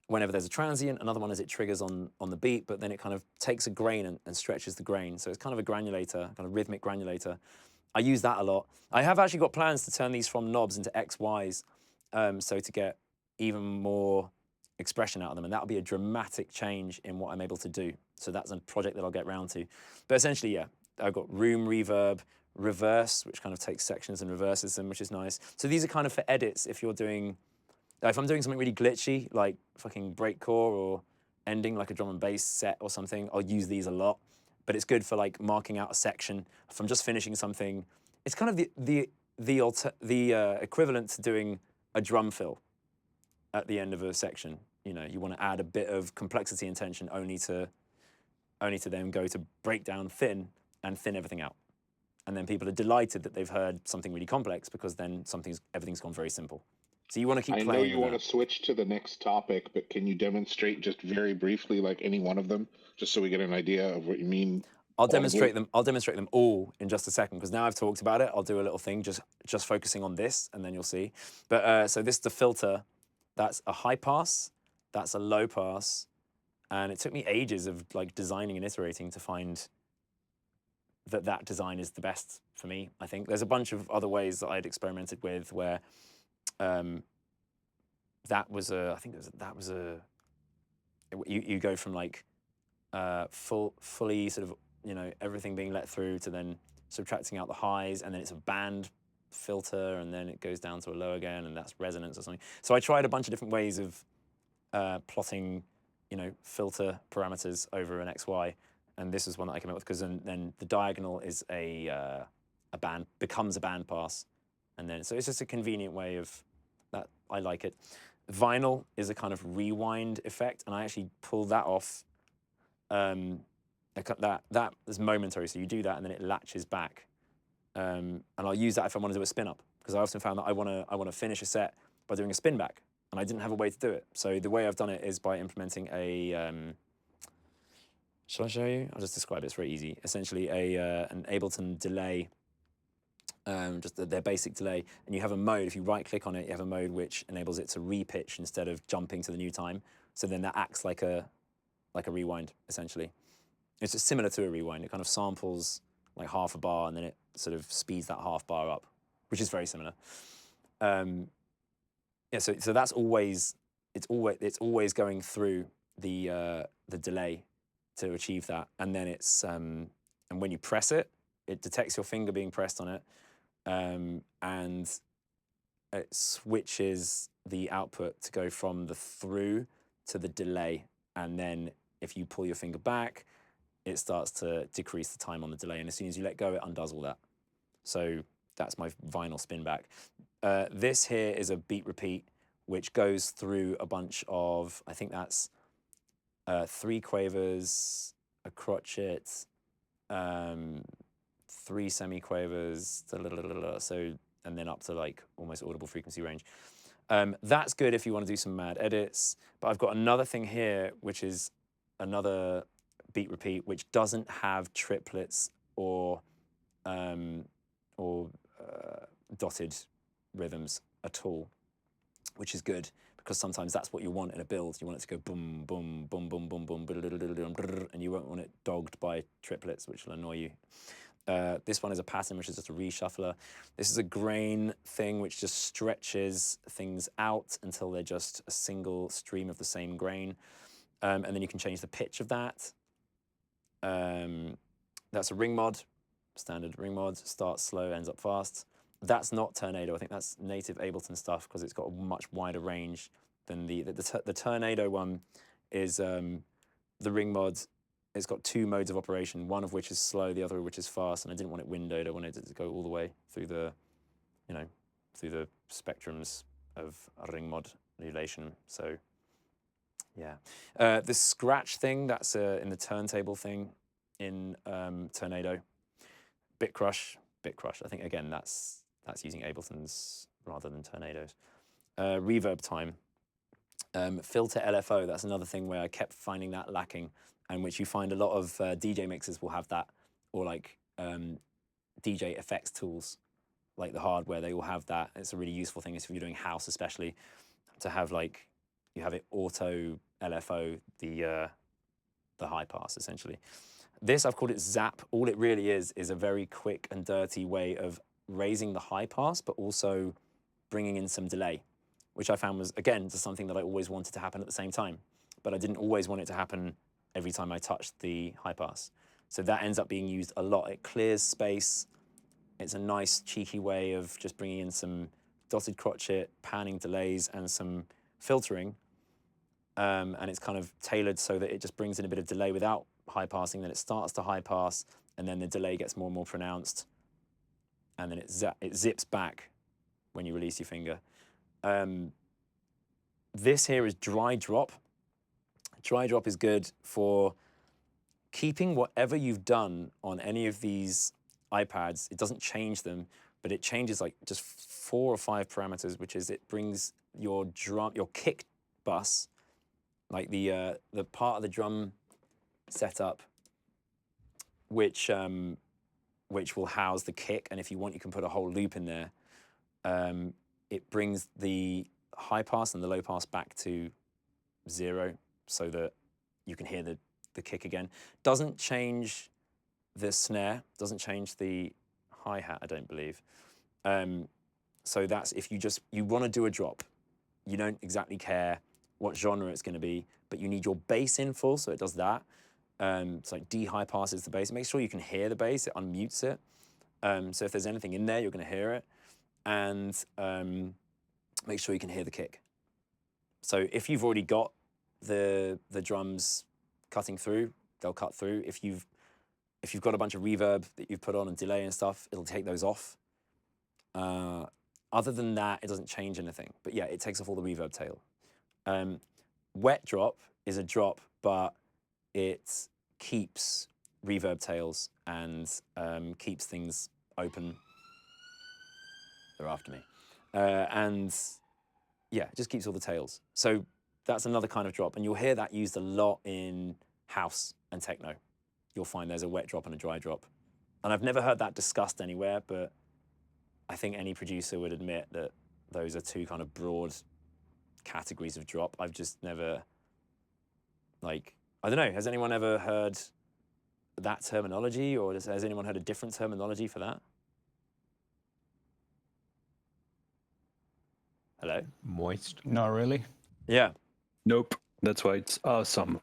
whenever there's a transient. Another one is it triggers on the beat, but then it kind of takes a grain and stretches the grain. So it's kind of a granulator, kind of rhythmic granulator. I use that a lot. I have actually got plans to turn these from knobs into XYs, so to get even more expression out of them, and that'll be a dramatic change in what I'm able to do. So that's a project that I'll get round to. But essentially, yeah, I've got room reverb, reverse, which kind of takes sections and reverses them, which is nice. So these are kind of for edits if you're doing, if I'm doing something really glitchy, like fucking breakcore or ending like a drum and bass set or something, I'll use these a lot. But it's good for like marking out a section. If I'm just finishing something, it's kind of the equivalent to doing a drum fill at the end of a section. You want to add a bit of complexity and tension only to then go to break down thin and thin everything out. And then people are delighted that they've heard something really complex because then everything's gone very simple. So you want to keep playing. I know you want to switch to the next topic, but can you demonstrate just very briefly, like any one of them, just so we get an idea of what you mean? I'll demonstrate them all in just a second, because now I've talked about it, I'll do a little thing just focusing on this, and then you'll see. But so this is the filter. That's a high pass. That's a low pass. And it took me ages of like designing and iterating to find that design is the best for me, I think. There's a bunch of other ways that I'd experimented with where you go from like fully sort of, everything being let through to then subtracting out the highs, and then it's a band filter, and then it goes down to a low again, and that's resonance or something. So I tried a bunch of different ways of plotting, filter parameters over an XY, and this is one that I came up with, because then the diagonal is becomes a band pass, and then so it's just a convenient way of that. I like it. Vinyl is a kind of rewind effect, and I actually pull that off. That is momentary, so you do that and then it latches back, and I'll use that if I want to do a spin up, because I often found that I want to finish a set by doing a spin back, and I didn't have a way to do it. So the way I've done it is by implementing a. Shall I show you? I'll just describe it. It's very easy. Essentially, an Ableton delay. Just their basic delay, and you have a mode. If you right-click on it, you have a mode which enables it to repitch instead of jumping to the new time. So then that acts like a rewind, essentially. It's just similar to a rewind. It kind of samples like half a bar, and then it sort of speeds that half bar up, which is very similar. So that's always it's always going through the delay to achieve that, and then it's and when you press it, it detects your finger being pressed on it. And it switches the output to go from the through to the delay. And then if you pull your finger back, it starts to decrease the time on the delay. And as soon as you let go, it undoes all that. So that's my vinyl spin back. This here is a beat repeat, which goes through a bunch of, I think that's 3 quavers, a crotchet, 3 semi-quavers, so, and then up to like almost audible frequency range. That's good if you want to do some mad edits. But I've got another thing here, which is another beat repeat, which doesn't have triplets or dotted rhythms at all, which is good because sometimes that's what you want in a build. You want it to go boom, boom, boom, boom, boom, boom, and you won't want it dogged by triplets, which will annoy you. This one is a pattern, which is just a reshuffler. This is a grain thing, which just stretches things out until they're just a single stream of the same grain. And then you can change the pitch of that. That's a ring mod, standard ring mod, starts slow, ends up fast. That's not Turnado. I think that's native Ableton stuff because it's got a much wider range than the Turnado one is the ring mod. It's got 2 modes of operation, one of which is slow, the other of which is fast, and I didn't want it windowed. I wanted it to go all the way through the, you know, through the spectrums of ring modulation. So, yeah. The scratch thing, that's in the turntable thing in Turnado. Bit crush. I think, again, that's using Ableton's rather than Tornado's. Reverb time. Filter LFO, that's another thing where I kept finding that lacking, and which you find a lot of DJ mixers will have that, or like DJ effects tools, like the hardware, they will have that. It's a really useful thing, if you're doing house especially, to have like, you have it auto LFO, the high pass essentially. This, I've called it Zap. All it really is a very quick and dirty way of raising the high pass, but also bringing in some delay, which I found was, again, just something that I always wanted to happen at the same time, but I didn't always want it to happen every time I touched the high pass. So that ends up being used a lot. It clears space. It's a nice, cheeky way of just bringing in some dotted crotchet, panning delays, and some filtering. And it's kind of tailored so that it just brings in a bit of delay without high passing, then it starts to high pass, and then the delay gets more and more pronounced, and then it zips back when you release your finger. This here is dry drop. Dry drop is good for keeping whatever you've done on any of these iPads. It doesn't change them, but it changes like just 4 or 5 parameters, which is it brings your drum, your kick bus, like the part of the drum setup, which will house the kick, and if you want, you can put a whole loop in there. It brings the high pass and the low pass back to 0, so that you can hear the kick again. Doesn't change the snare, doesn't change the hi-hat, I don't believe. So that's if you want to do a drop, you don't exactly care what genre it's going to be, but you need your bass in full, so it does that. It's like D high passes the bass. Make sure you can hear the bass, it unmutes it. So if there's anything in there, you're going to hear it. And make sure you can hear the kick. So if you've already got the drums cutting through, they'll cut through. If you've got a bunch of reverb that you've put on and delay and stuff, it'll take those off. Other than that, it doesn't change anything. But yeah, it takes off all the reverb tail. Wet drop is a drop, but it keeps reverb tails and keeps things open. They're after me. And yeah, it just keeps all the tails. So that's another kind of drop. And you'll hear that used a lot in house and techno. You'll find there's a wet drop and a dry drop. And I've never heard that discussed anywhere, but I think any producer would admit that those are 2 kind of broad categories of drop. I've just never, like, I don't know, has anyone ever heard that terminology, or has anyone heard a different terminology for that? Hello? Moist. Not really. Yeah. Nope. That's why it's awesome.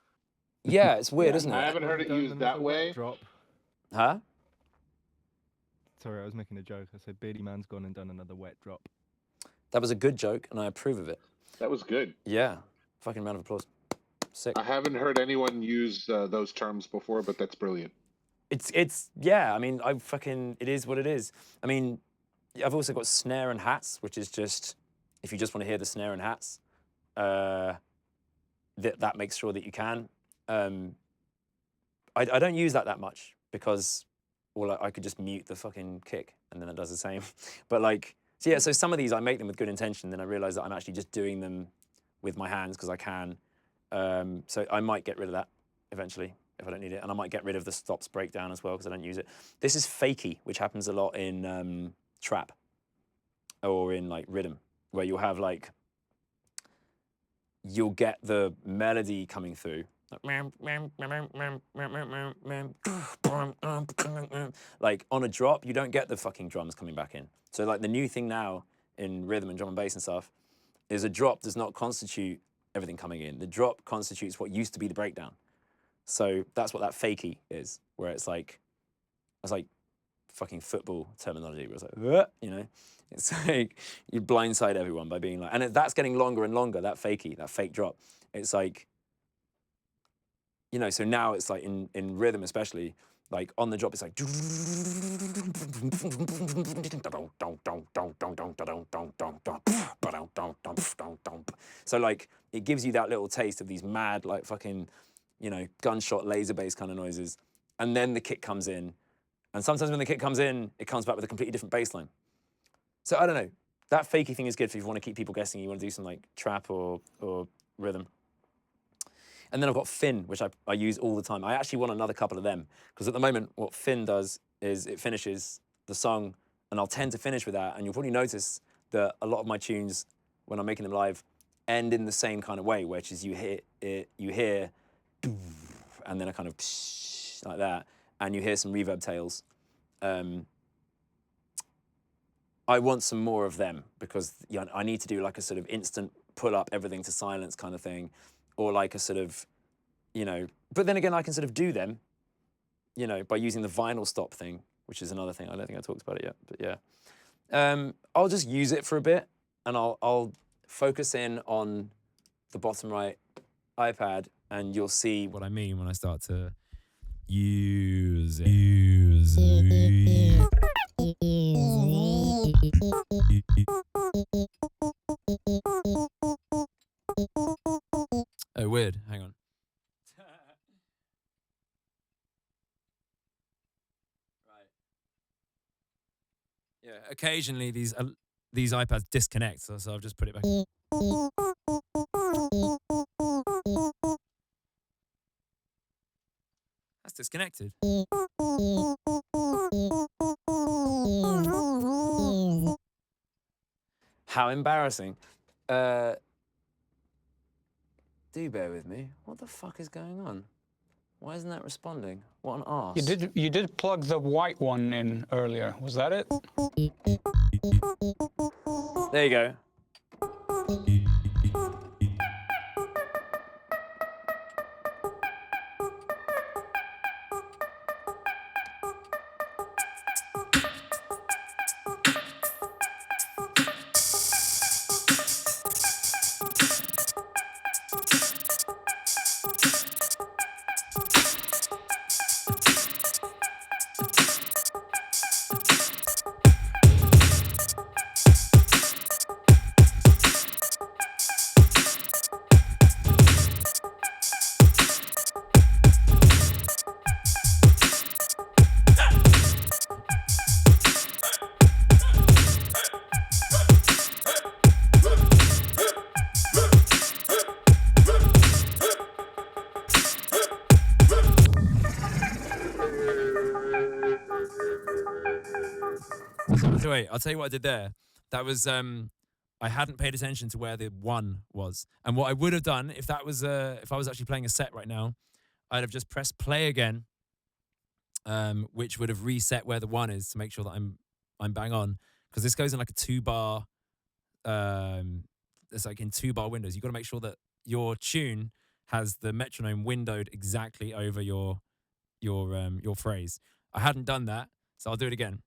Yeah, it's weird, Yeah, isn't I it? haven't heard it Done used another that wet way. Drop. Huh? Sorry, I was making a joke. I said Beardyman's gone and done another wet drop. That was a good joke, and I approve of it. That was good. Yeah. Fucking round of applause. Sick. I haven't heard anyone use those terms before, but that's brilliant. It's yeah, I mean, it is what it is. I mean, I've also got snare and hats, which is just, if you just want to hear the snare and hats, that makes sure that you can. I don't use that much because, well, I could just mute the fucking kick and then it does the same. But like, so yeah, so some of these I make them with good intention, then I realize that I'm actually just doing them with my hands because I can. So I might get rid of that eventually if I don't need it. And I might get rid of the stops breakdown as well because I don't use it. This is fakey, which happens a lot in trap or in like rhythm, where you'll have like, you'll get the melody coming through. Like on a drop, you don't get the fucking drums coming back in. So like the new thing now in rhythm and drum and bass and stuff is a drop does not constitute everything coming in. The drop constitutes what used to be the breakdown. So that's what that fakey is, where it's like fucking football terminology, where it's like, you know, it's like you blindside everyone by being like, and that's getting longer and longer, that fakey, that fake drop. It's like, you know, so now it's like in rhythm especially, like on the drop, it's like, so like it gives you that little taste of these mad, like fucking, you know, gunshot laser bass kind of noises. And then the kick comes in. And sometimes when the kick comes in, it comes back with a completely different bass line. So I don't know. That fakey thing is good if you want to keep people guessing. You want to do some like trap or rhythm. And then I've got Finn, which I use all the time. I actually want another couple of them because at the moment, what Finn does is it finishes the song, and I'll tend to finish with that. And you'll probably notice that a lot of my tunes, when I'm making them live, end in the same kind of way, which is you hear, and then a kind of like that, and you hear some reverb tails. I want some more of them because I need to do like a sort of instant pull up everything to silence kind of thing, or like a sort of, you know, but then again, I can sort of do them, you know, by using the vinyl stop thing, which is another thing. I don't think I talked about it yet, but yeah. I'll just use it for a bit and I'll focus in on the bottom right iPad and you'll see what I mean when I start to use it. Oh, weird. Hang on. Right. Yeah, occasionally these iPads disconnect, so I've just put it back. That's disconnected. How embarrassing. Do bear with me. What the fuck is going on? Why isn't that responding? What an arse. You did plug the white one in earlier. Was that it? There you go. So wait, I'll tell you what I did there. That was I hadn't paid attention to where the one was, and what I would have done if that was if I was actually playing a set right now, I'd have just pressed play again, which would have reset where the one is to make sure that I'm bang on, because this goes in like a 2-bar. It's like in 2-bar windows. You've got to make sure that your tune has the metronome windowed exactly over your phrase. I hadn't done that, so I'll do it again.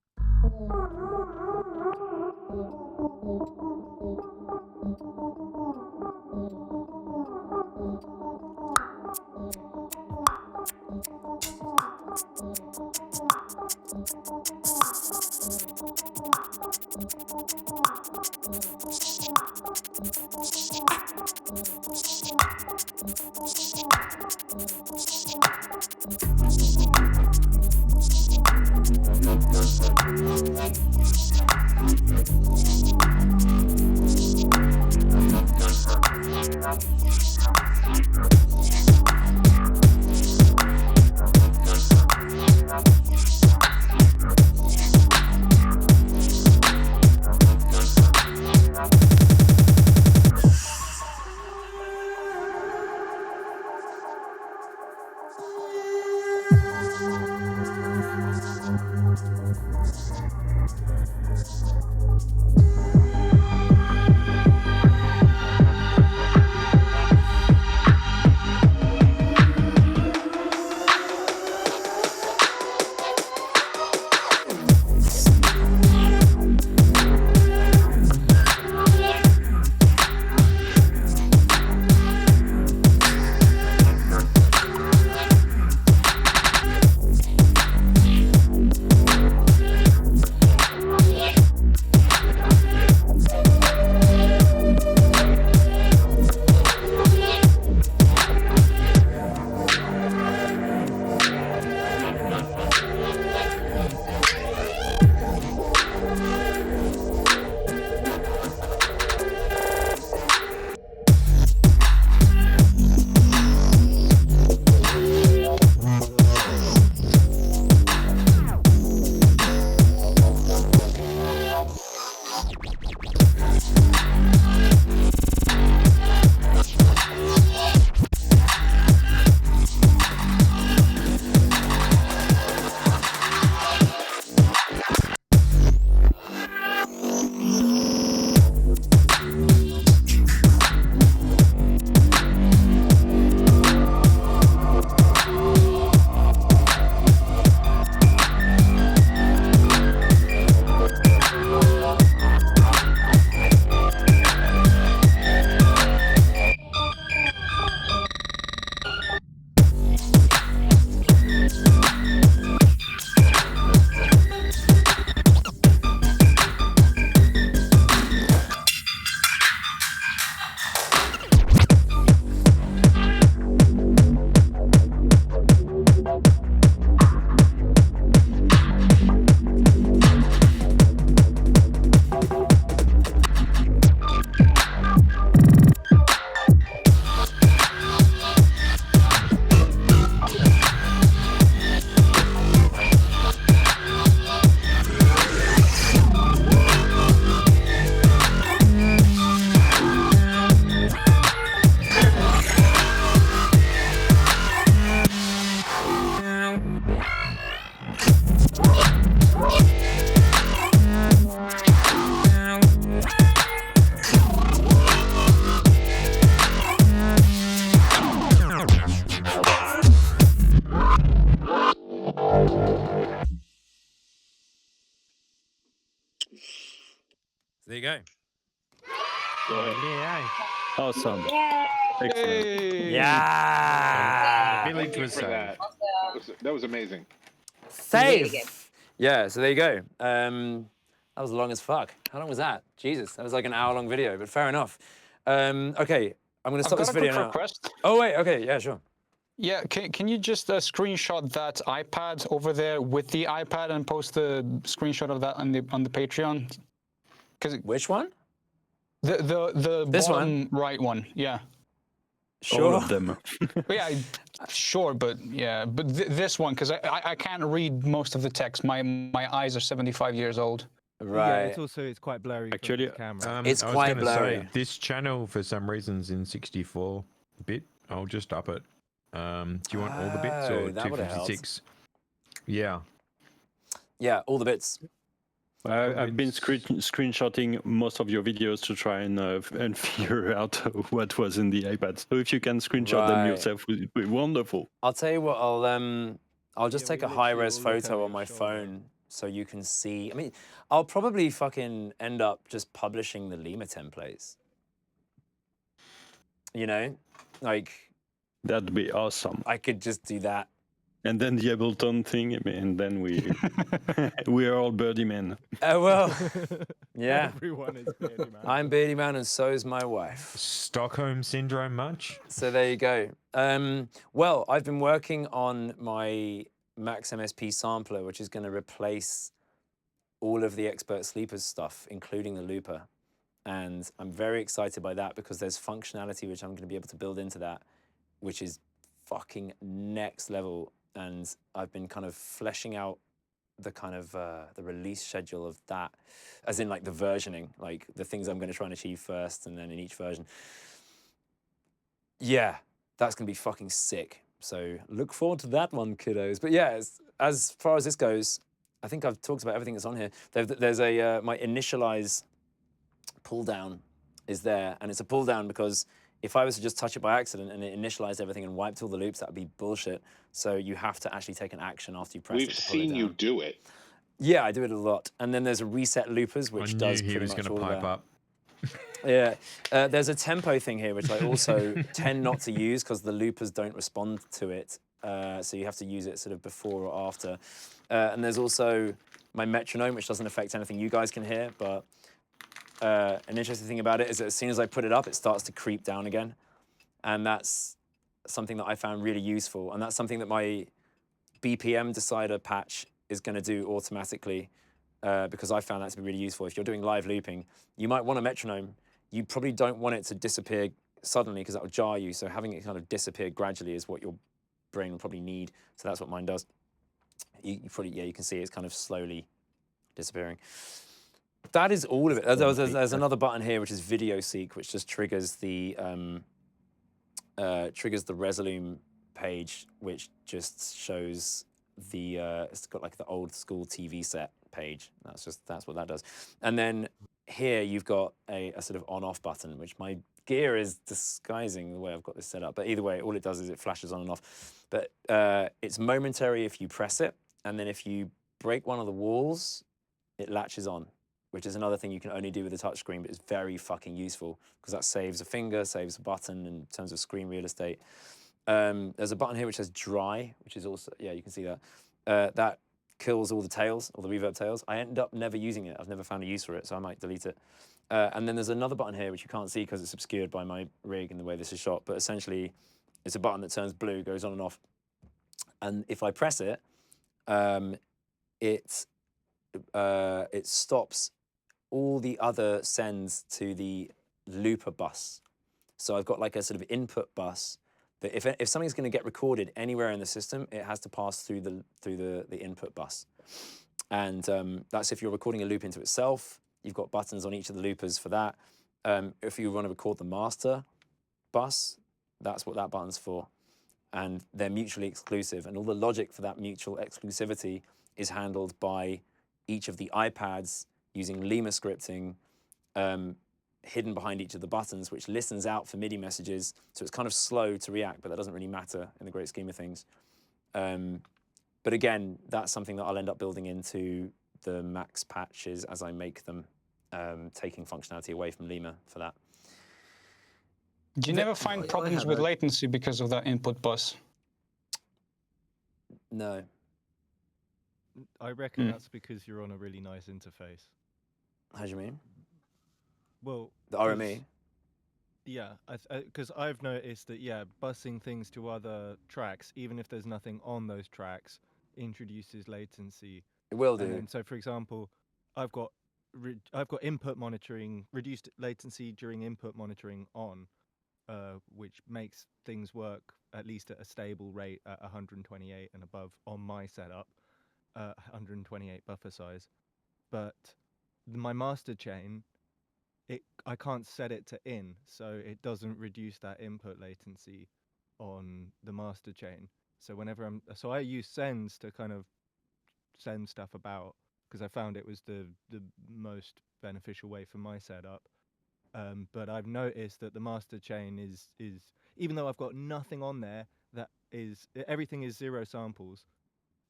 there you go. Yeah. Awesome. Excellent. Yeah. And the village Thank you was for saved. that was amazing. Safe. Yeah, so there you go. That was long as fuck. How long was that? Jesus, that was like an hour-long video, but fair enough. Okay, I'm gonna I've stop got this a video quick now. request. Oh wait, okay, yeah, sure. Yeah, can you just screenshot that iPad over there with the iPad and post the screenshot of that on the Patreon? Because Which one? the This bottom right one, yeah. Sure. All of them. But yeah, sure, but yeah, but this one because I can't read most of the text. My eyes are 75 years old. Yeah, Right. it's quite blurry Actually, from the camera. It's I was quite gonna blurry. say, this channel, for some reason's in 64-bit. I'll just up it. Do you want all the bits Oh, or that would've helped. 256? Yeah. Yeah, all the bits. I've been screenshotting most of your videos to try and figure out what was in the iPad. So if you can screenshot them Right. yourself, would be wonderful. I'll tell you what, I'll just Yeah, take we a literally high-res all look photo over on your my shoulder. phone so you can see. I mean, I'll probably fucking end up just publishing the Lima templates. You know? Like, That'd be awesome. I could just do that. And then the Ableton thing, and then we are all Beardyman. Oh, well, yeah. Everyone is Beardyman. I'm Beardyman and so is my wife. Stockholm Syndrome much? So there you go. Well, I've been working on my Max MSP sampler, which is going to replace all of the Expert Sleepers stuff, including the looper. And I'm very excited by that because there's functionality which I'm going to be able to build into that, which is fucking next level. And I've been kind of fleshing out the kind of the release schedule of that, as in like the versioning, like the things I'm going to try and achieve first and then in each version. Yeah, that's going to be fucking sick. So look forward to that one, kiddos. But yeah, as far as this goes, I think I've talked about everything that's on here. There's a, my initialize pull down is there, and it's a pull down because if I was to just touch it by accident and it initialized everything and wiped all the loops, that would be bullshit. So you have to actually take an action after you press We've it to pull it seen down. you do it. Yeah, I do it a lot. And then there's a reset loopers, which I does knew he pretty was much going to all pipe that. up. Yeah, there's a tempo thing here, which I also tend not to use because the loopers don't respond to it. So you have to use it sort of before or after. And there's also my metronome, which doesn't affect anything you guys can hear. But an interesting thing about it is that as soon as I put it up, it starts to creep down again. And that's something that I found really useful. And that's something that my BPM decider patch is going to do automatically. Because I found that to be really useful. If you're doing live looping, you might want a metronome. You probably don't want it to disappear suddenly because that will jar you. So having it kind of disappear gradually is what your brain will probably need. So that's what mine does. You probably, yeah, you can see it's kind of slowly disappearing. That is all of it. There's another button here, which is video seek, which just triggers the Resolume page, which just shows the, it's got like the old school TV set page. That's what that does. And then here you've got a sort of on-off button, which my gear is disguising the way I've got this set up. But either way, all it does is it flashes on and off. But it's momentary if you press it. And then if you break one of the walls, it latches on, which is another thing you can only do with a touchscreen, but it's very fucking useful because that saves a finger, saves a button in terms of screen real estate. There's a button here which says dry, which is also, yeah, you can see that. That kills all the tails, all the reverb tails. I end up never using it. I've never found a use for it, so I might delete it. And then there's another button here which you can't see because it's obscured by my rig and the way this is shot, but essentially it's a button that turns blue, goes on and off. And if I press it, it stops all the other sends to the looper bus. So I've got like a sort of input bus that if something's going to get recorded anywhere in the system, it has to pass through the input bus. And that's if you're recording a loop into itself. You've got buttons on each of the loopers for that. If you want to record the master bus, that's what that button's for. And they're mutually exclusive. And all the logic for that mutual exclusivity is handled by each of the iPads using Lima scripting hidden behind each of the buttons, which listens out for MIDI messages. So it's kind of slow to react, but that doesn't really matter in the great scheme of things. But again, that's something that I'll end up building into the Max patches as I make them. taking functionality away from Lima for that. Do you never find problems with latency because of that input bus? No. I reckon that's because you're on a really nice interface. How do you mean? Well, The RME? Yeah, because I've noticed that, busing things to other tracks, even if there's nothing on those tracks, introduces latency. It will do. And then, so for example, I've got input monitoring, reduced latency during input monitoring on, which makes things work at least at a stable rate at 128 and above on my setup, 128 buffer size. But my master chain, I can't set it to in, so it doesn't reduce that input latency on the master chain. So whenever I use sends to kind of send stuff about, because I found it was the most beneficial way for my setup. But I've noticed that the master chain is even though I've got nothing on there, everything is 0 samples.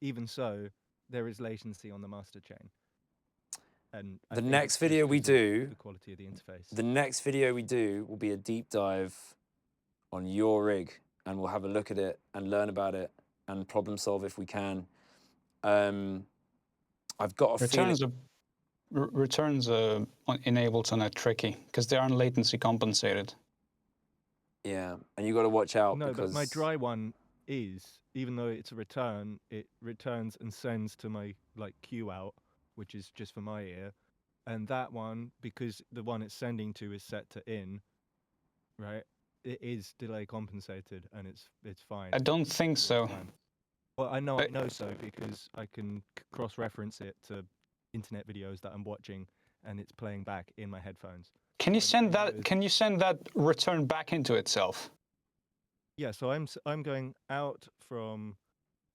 Even so, there is latency on the master chain. And the next video we do, the quality of the interface. The next video we do will be a deep dive on your rig, and we'll have a look at it and learn about it and problem solve if we can. I've got a feeling. Returns in Ableton are tricky because they aren't latency compensated. Yeah, and you got to watch out No, because but my dry one is, even though it's a return, it returns and sends to my queue out, which is just for my ear, and that one, because the one it's sending to is set to in, right? It is delay compensated, and it's fine. I don't think so. Well, I know so because I can cross-reference it to internet videos that I'm watching, and it's playing back in my headphones. Can you send that? Can you send that return back into itself? Yeah, so I'm going out from,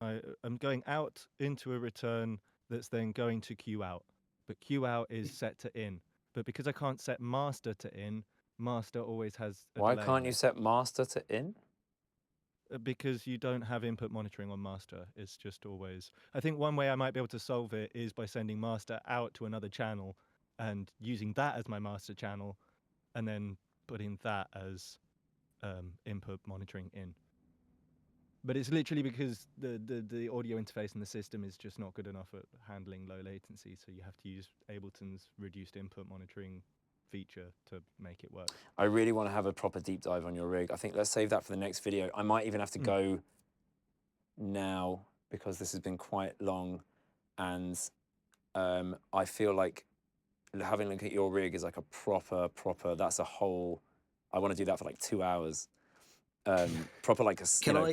I'm going out into a return that's then going to queue out, but queue out is set to in. But because I can't set master to in, master always has a why delay can't on you it. set master to in? Because you don't have input monitoring on master. It's just always. I think one way I might be able to solve it is by sending master out to another channel and using that as my master channel, and then putting that as input monitoring in. But it's literally because the audio interface in the system is just not good enough at handling low latency, so you have to use Ableton's reduced input monitoring feature to make it work. I really want to have a proper deep dive on your rig. I think let's save that for the next video. I might even have to go now because this has been quite long, and I feel like having a look at your rig is like a proper, that's a whole, I want to do that for like 2 hours. Proper like a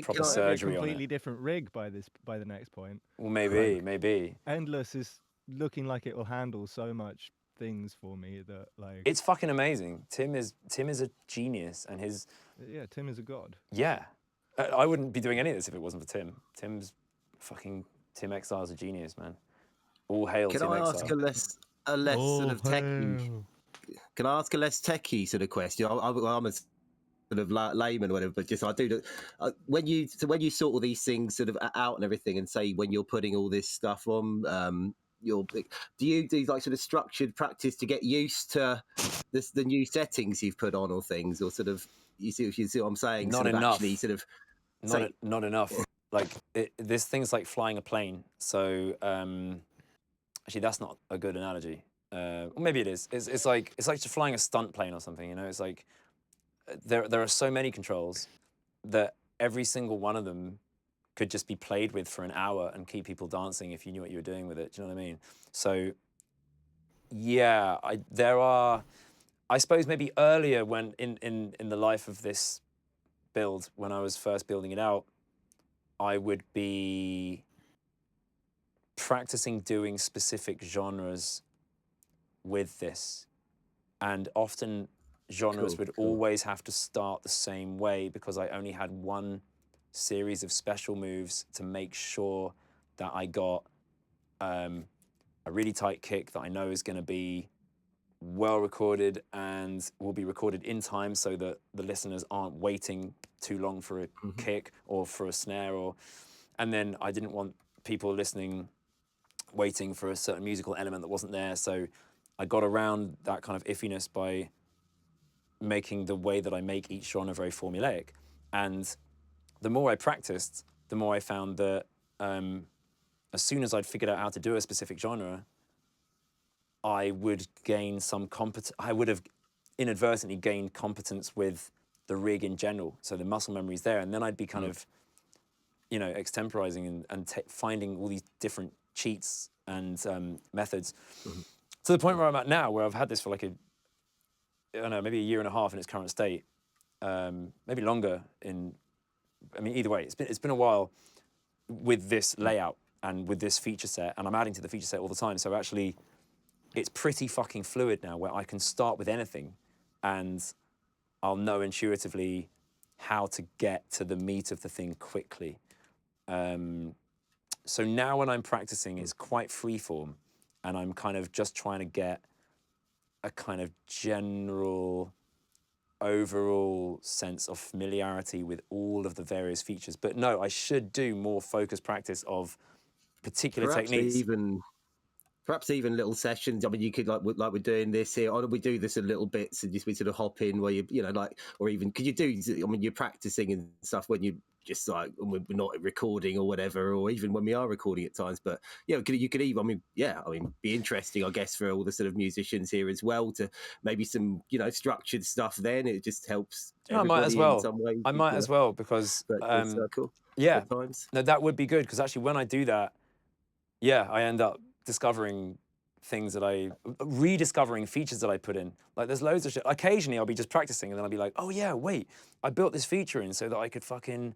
proper surgery a on completely it. different rig by the next point. Well, maybe. Endless is looking like it will handle so much things for me that it's fucking amazing. Tim is a genius, and Tim is a god. Yeah, I wouldn't be doing any of this if it wasn't for Tim. Tim XR is a genius, man. All hail Tim XR. Can I ask a less sort of techie? Can I ask a less techie sort of question? I'm a sort of layman or whatever, but just I do. When you sort all these things sort of out and everything, and say when you're putting all this stuff on, do you do like sort of structured practice to get used to the new settings you've put on or things, or sort of you see what I'm saying? Not sort of enough. Actually, sort of not enough. Like this thing's like flying a plane. So actually, that's not a good analogy. Or maybe it is. It's like just flying a stunt plane or something. You know, it's like there are so many controls that every single one of them could just be played with for an hour and keep people dancing if you knew what you were doing with it. Do you know what I mean? So yeah, there are, I suppose maybe earlier when in the life of this build, when I was first building it out, I would be practicing doing specific genres with this. And often genres would always have to start the same way because I only had one series of special moves to make sure that I got a really tight kick that I know is going to be well recorded and will be recorded in time so that the listeners aren't waiting too long for a kick or for a snare, and then I didn't want people listening waiting for a certain musical element that wasn't there. So I got around that kind of iffiness by making the way that I make each genre very formulaic. And the more I practiced, the more I found that as soon as I'd figured out how to do a specific genre, I would gain some competence. I would have inadvertently gained competence with the rig in general. So the muscle memory's there. And then I'd be kind of, you know, extemporizing and finding all these different cheats and methods to the point where I'm at now, where I've had this for like I don't know, maybe a year and a half in its current state, maybe longer I mean, either way, it's been a while with this layout and with this feature set, and I'm adding to the feature set all the time. So actually, it's pretty fucking fluid now, where I can start with anything, and I'll know intuitively how to get to the meat of the thing quickly. So now when I'm practicing, it's quite freeform, and I'm kind of just trying to get a kind of general overall sense of familiarity with all of the various features. But no, I should do more focused practice of particular techniques. Perhaps even little sessions. I mean, you could like we're doing this here. We do this in little bits, and just we sort of hop in where you know, like, or even could you do? I mean, you're practicing and stuff when you just like when we're not recording or whatever, or even when we are recording at times. But yeah, you could even. I mean, be interesting, I guess, for all the sort of musicians here as well to maybe some structured stuff. Then it just helps. I might as well. In some ways, I might as well because cool. Yeah, at times. no, that would be good because actually when I do that, yeah, I end up discovering things that rediscovering features that I put in. Like there's loads of shit. Occasionally I'll be just practicing and then I'll be like, oh yeah, wait, I built this feature in so that I could fucking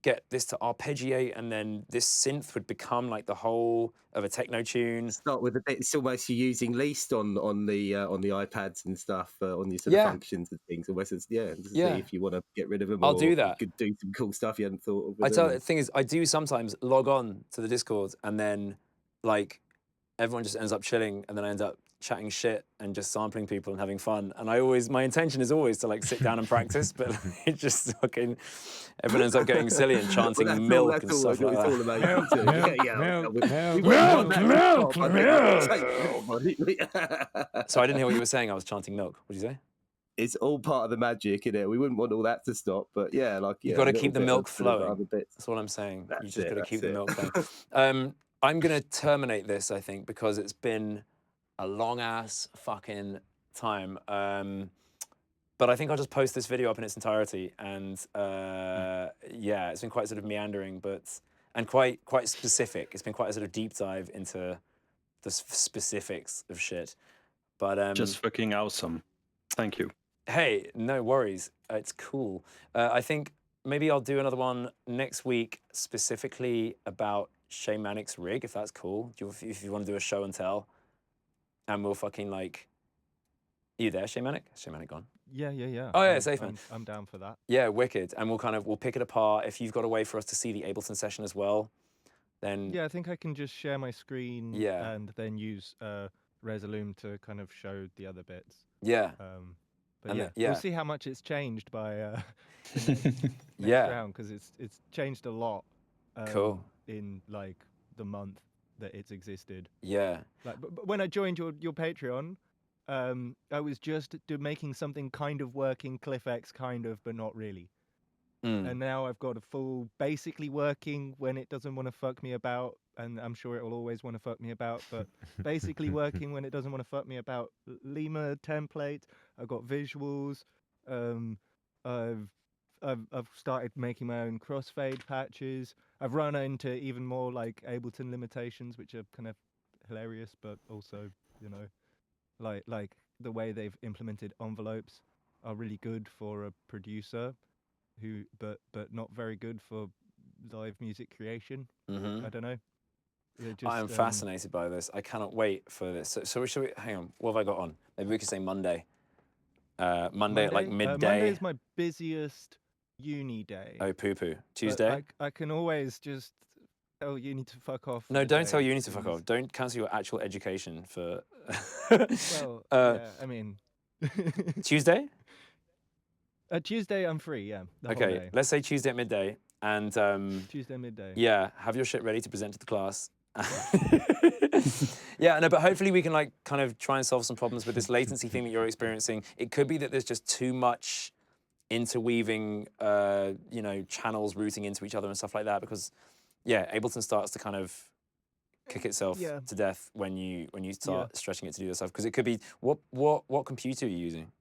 get this to arpeggiate, and then this synth would become like the whole of a techno tune. Start with a bit. It's almost you're using least on the iPads and stuff on your sort of functions and things. Almost see if you want to get rid of them. I'll do that. You could do some cool stuff you hadn't thought of. The thing is, I do sometimes log on to the Discord and then like everyone just ends up chilling, and then I end up chatting shit and just sampling people and having fun. And my intention is always to like sit down and practice, but it just fucking, everyone ends up getting silly and chanting milk and stuff like that. So I didn't hear what you were saying. I was chanting milk. What did you say? It's all part of the magic, isn't it? We wouldn't want all that to stop, but yeah, like you've got to keep the milk flowing. That's what I'm saying. You just got to keep the milk flowing. I'm gonna terminate this, I think, because it's been a long ass fucking time. But I think I'll just post this video up in its entirety, and yeah, it's been quite sort of meandering, and quite specific. It's been quite a sort of deep dive into the specifics of shit. But just fucking awesome. Thank you. Hey, no worries. It's cool. I think maybe I'll do another one next week, specifically about Shane Manic's rig, if that's cool. If you want to do a show and tell, and we'll fucking like. Are you there, Shane Manic? Is Shane Manic gone? Yeah. Oh yeah, safe man. I'm down for that. Yeah, wicked. And we'll pick it apart. If you've got a way for us to see the Ableton session as well, then yeah, I think I can just share my screen. Yeah. And then use Resolume to kind of show the other bits. Yeah. But we'll see how much it's changed by yeah, round, because it's changed a lot. Cool. In like the month that it's existed. Yeah. Like, but when I joined your Patreon, I was just making something kind of working CliffX, kind of, but not really. And now I've got a full, basically working when it doesn't want to fuck me about, and I'm sure it will always want to fuck me about, but basically working when it doesn't want to fuck me about. Lima template. I've got visuals. I've started making my own crossfade patches. I've run into even more like Ableton limitations, which are kind of hilarious, but also, like the way they've implemented envelopes are really good for a producer but not very good for live music creation. I don't know. I am fascinated by this. I cannot wait for this. So should we, hang on, what have I got on? Maybe we could say Monday. Monday at like midday. Monday is my busiest uni day. Oh, poo-poo. Tuesday? I can always just tell uni to fuck off. No, don't tell uni to fuck off. Don't cancel your actual education for... Well, yeah, I mean... Tuesday? Tuesday I'm free, yeah. Okay, let's say Tuesday at midday. And Tuesday midday. Yeah, have your shit ready to present to the class. Yeah, no, but hopefully we can like kind of try and solve some problems with this latency thing that you're experiencing. It could be that there's just too much interweaving, you know, channels routing into each other and stuff like that. Because yeah, Ableton starts to kind of kick itself Yeah. to death when you start Yeah. stretching it to do this stuff. Because it could be what computer are you using?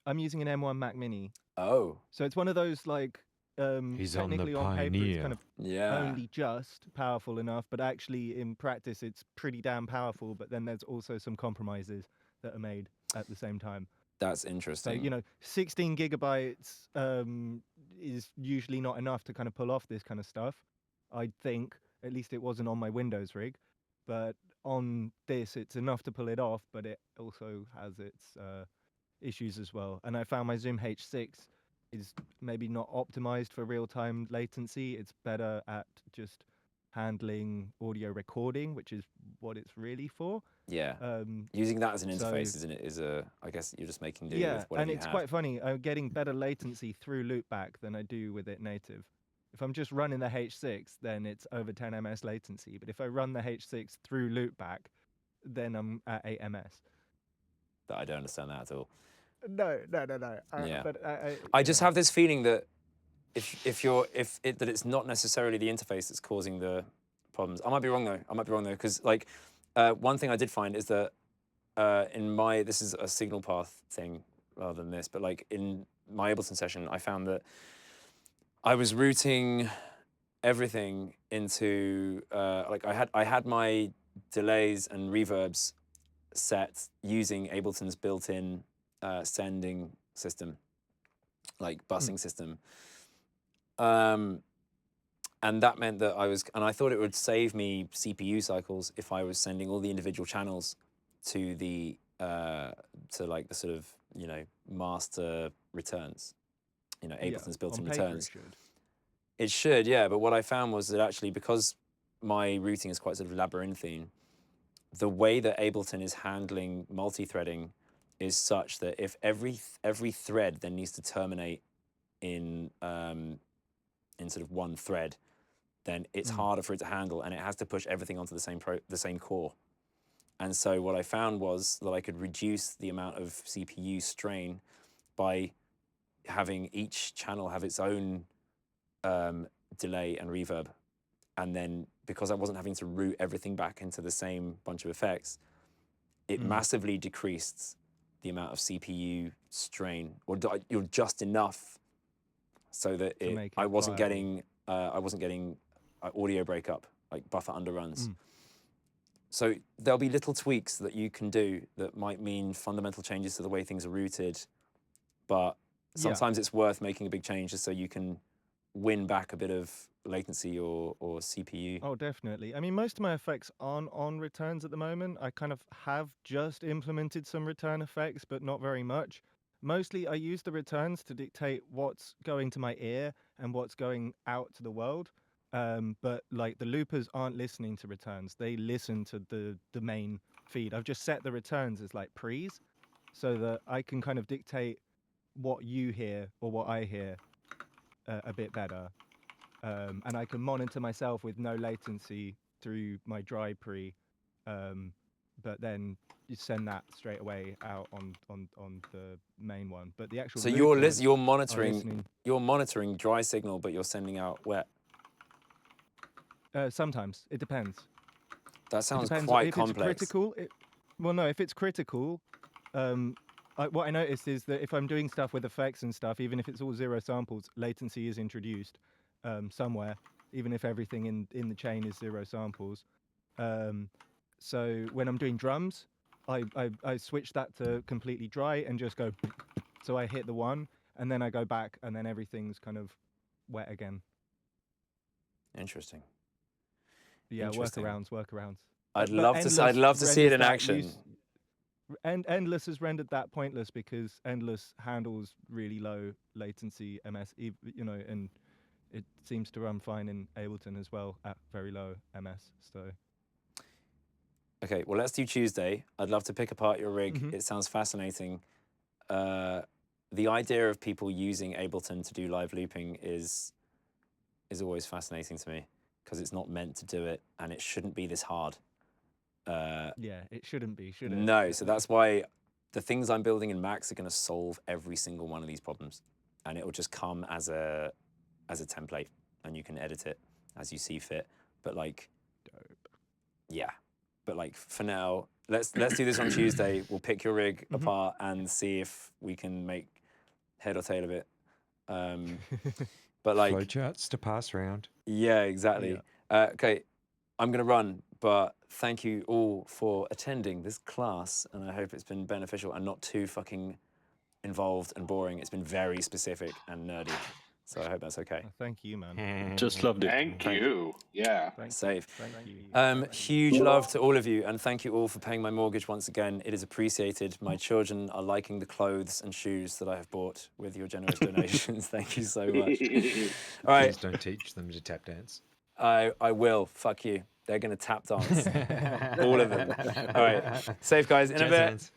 I'm using an M1 Mac Mini, Oh, so it's one of those like He's on the technically on paper it's Pioneer. kind of yeah. only just powerful enough, but actually in practice it's pretty damn powerful. But then there's also some compromises that are made at the same time. That's So interesting. you know, 16 gigabytes is usually not enough to kind of pull off this kind of stuff. I think at least it wasn't on my Windows rig, but on this it's enough to pull it off. But it also has its issues as well. And I found my Zoom H6 is maybe not optimized for real-time latency. It's better at just handling audio recording, which is what it's really for. Yeah. Um, Using that as an so- interface, isn't it? Is I guess you're just making do yeah, with whatever and you it's have. quite funny. I'm getting better latency through loopback than I do with it native. If I'm just running the H6, then it's over 10 ms latency. But if I run the H6 through loopback, then I'm at 8 ms. I don't understand that at all. No. Yeah. But I just have this feeling that that it's not necessarily the interface that's causing the problems. I might be wrong though. Because like one thing I did find is that this is a signal path thing rather than this, but like in my Ableton session, I found that I was routing everything into like I had my delays and reverbs set using Ableton's built-in sending system, like busing system. And that meant that I thought it would save me CPU cycles if I was sending all the individual channels to the like the sort of, you know, master returns, you know, Ableton's built-in on paper returns. It should. It should, yeah. But what I found was that actually, because my routing is quite sort of labyrinthine, the way that Ableton is handling multi-threading is such that if every thread then needs to terminate in sort of one thread, then it's harder for it to handle, and it has to push everything onto the same core. And so what I found was that I could reduce the amount of CPU strain by having each channel have its own delay and reverb. And then because I wasn't having to route everything back into the same bunch of effects, it massively decreased the amount of CPU strain, or just enough so that I wasn't getting audio breakup, like buffer underruns. So there'll be little tweaks that you can do that might mean fundamental changes to the way things are routed, but sometimes it's worth making a big change just so you can win back a bit of latency or CPU. Oh, definitely. I mean, most of my effects aren't on returns at the moment. I kind of have just implemented some return effects, but not very much. Mostly I use the returns to dictate what's going to my ear and what's going out to the world. But like the loopers aren't listening to returns. They listen to the main feed. I've just set the returns as like pre's so that I can kind of dictate what you hear or what I hear a bit better. And I can monitor myself with no latency through my dry pre, but then you send that straight away out on the main one. But the actual So loopers you're are monitoring dry signal, but you're sending out wet. sometimes it depends. That sounds It depends quite if complex. It's critical. If it's critical, what I noticed is that if I'm doing stuff with effects and stuff, even if it's all zero samples, latency is introduced somewhere, even if everything in the chain is zero samples. So when I'm doing drums, I switch that to completely dry and just go. So I hit the one, and then I go back, and then everything's kind of wet again. Interesting. Yeah, Interesting. workarounds. I'd love to see it in action. And Endless has rendered that pointless because Endless handles really low latency MS, you know, and it seems to run fine in Ableton as well at very low MS. So. Okay, well, let's do Tuesday. I'd love to pick apart your rig. It sounds fascinating. The idea of people using Ableton to do live looping is always fascinating to me, because it's not meant to do it, and it shouldn't be this hard. Yeah, it shouldn't be, should it? No, so that's why the things I'm building in Max are going to solve every single one of these problems, and it will just come as a template, and you can edit it as you see fit. But like, yeah, but like for now, let's do this on Tuesday. We'll pick your rig apart and see if we can make head or tail of it. But like flowcharts to pass around. Yeah, exactly. Okay, I'm gonna run, but thank you all for attending this class, and I hope it's been beneficial and not too fucking involved and boring. It's been very specific and nerdy, so I hope that's okay. Thank you, man. Just loved it. Thank you. Yeah. Safe. Thank you. Huge love to all of you, and thank you all for paying my mortgage once again. It is appreciated. My children are liking the clothes and shoes that I have bought with your generous donations. Thank you so much. All right. Please don't teach them to tap dance. I will. Fuck you. They're going to tap dance. All of them. All right. Safe, guys. In a bit. Jazz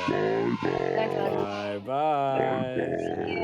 hands. Bye-bye.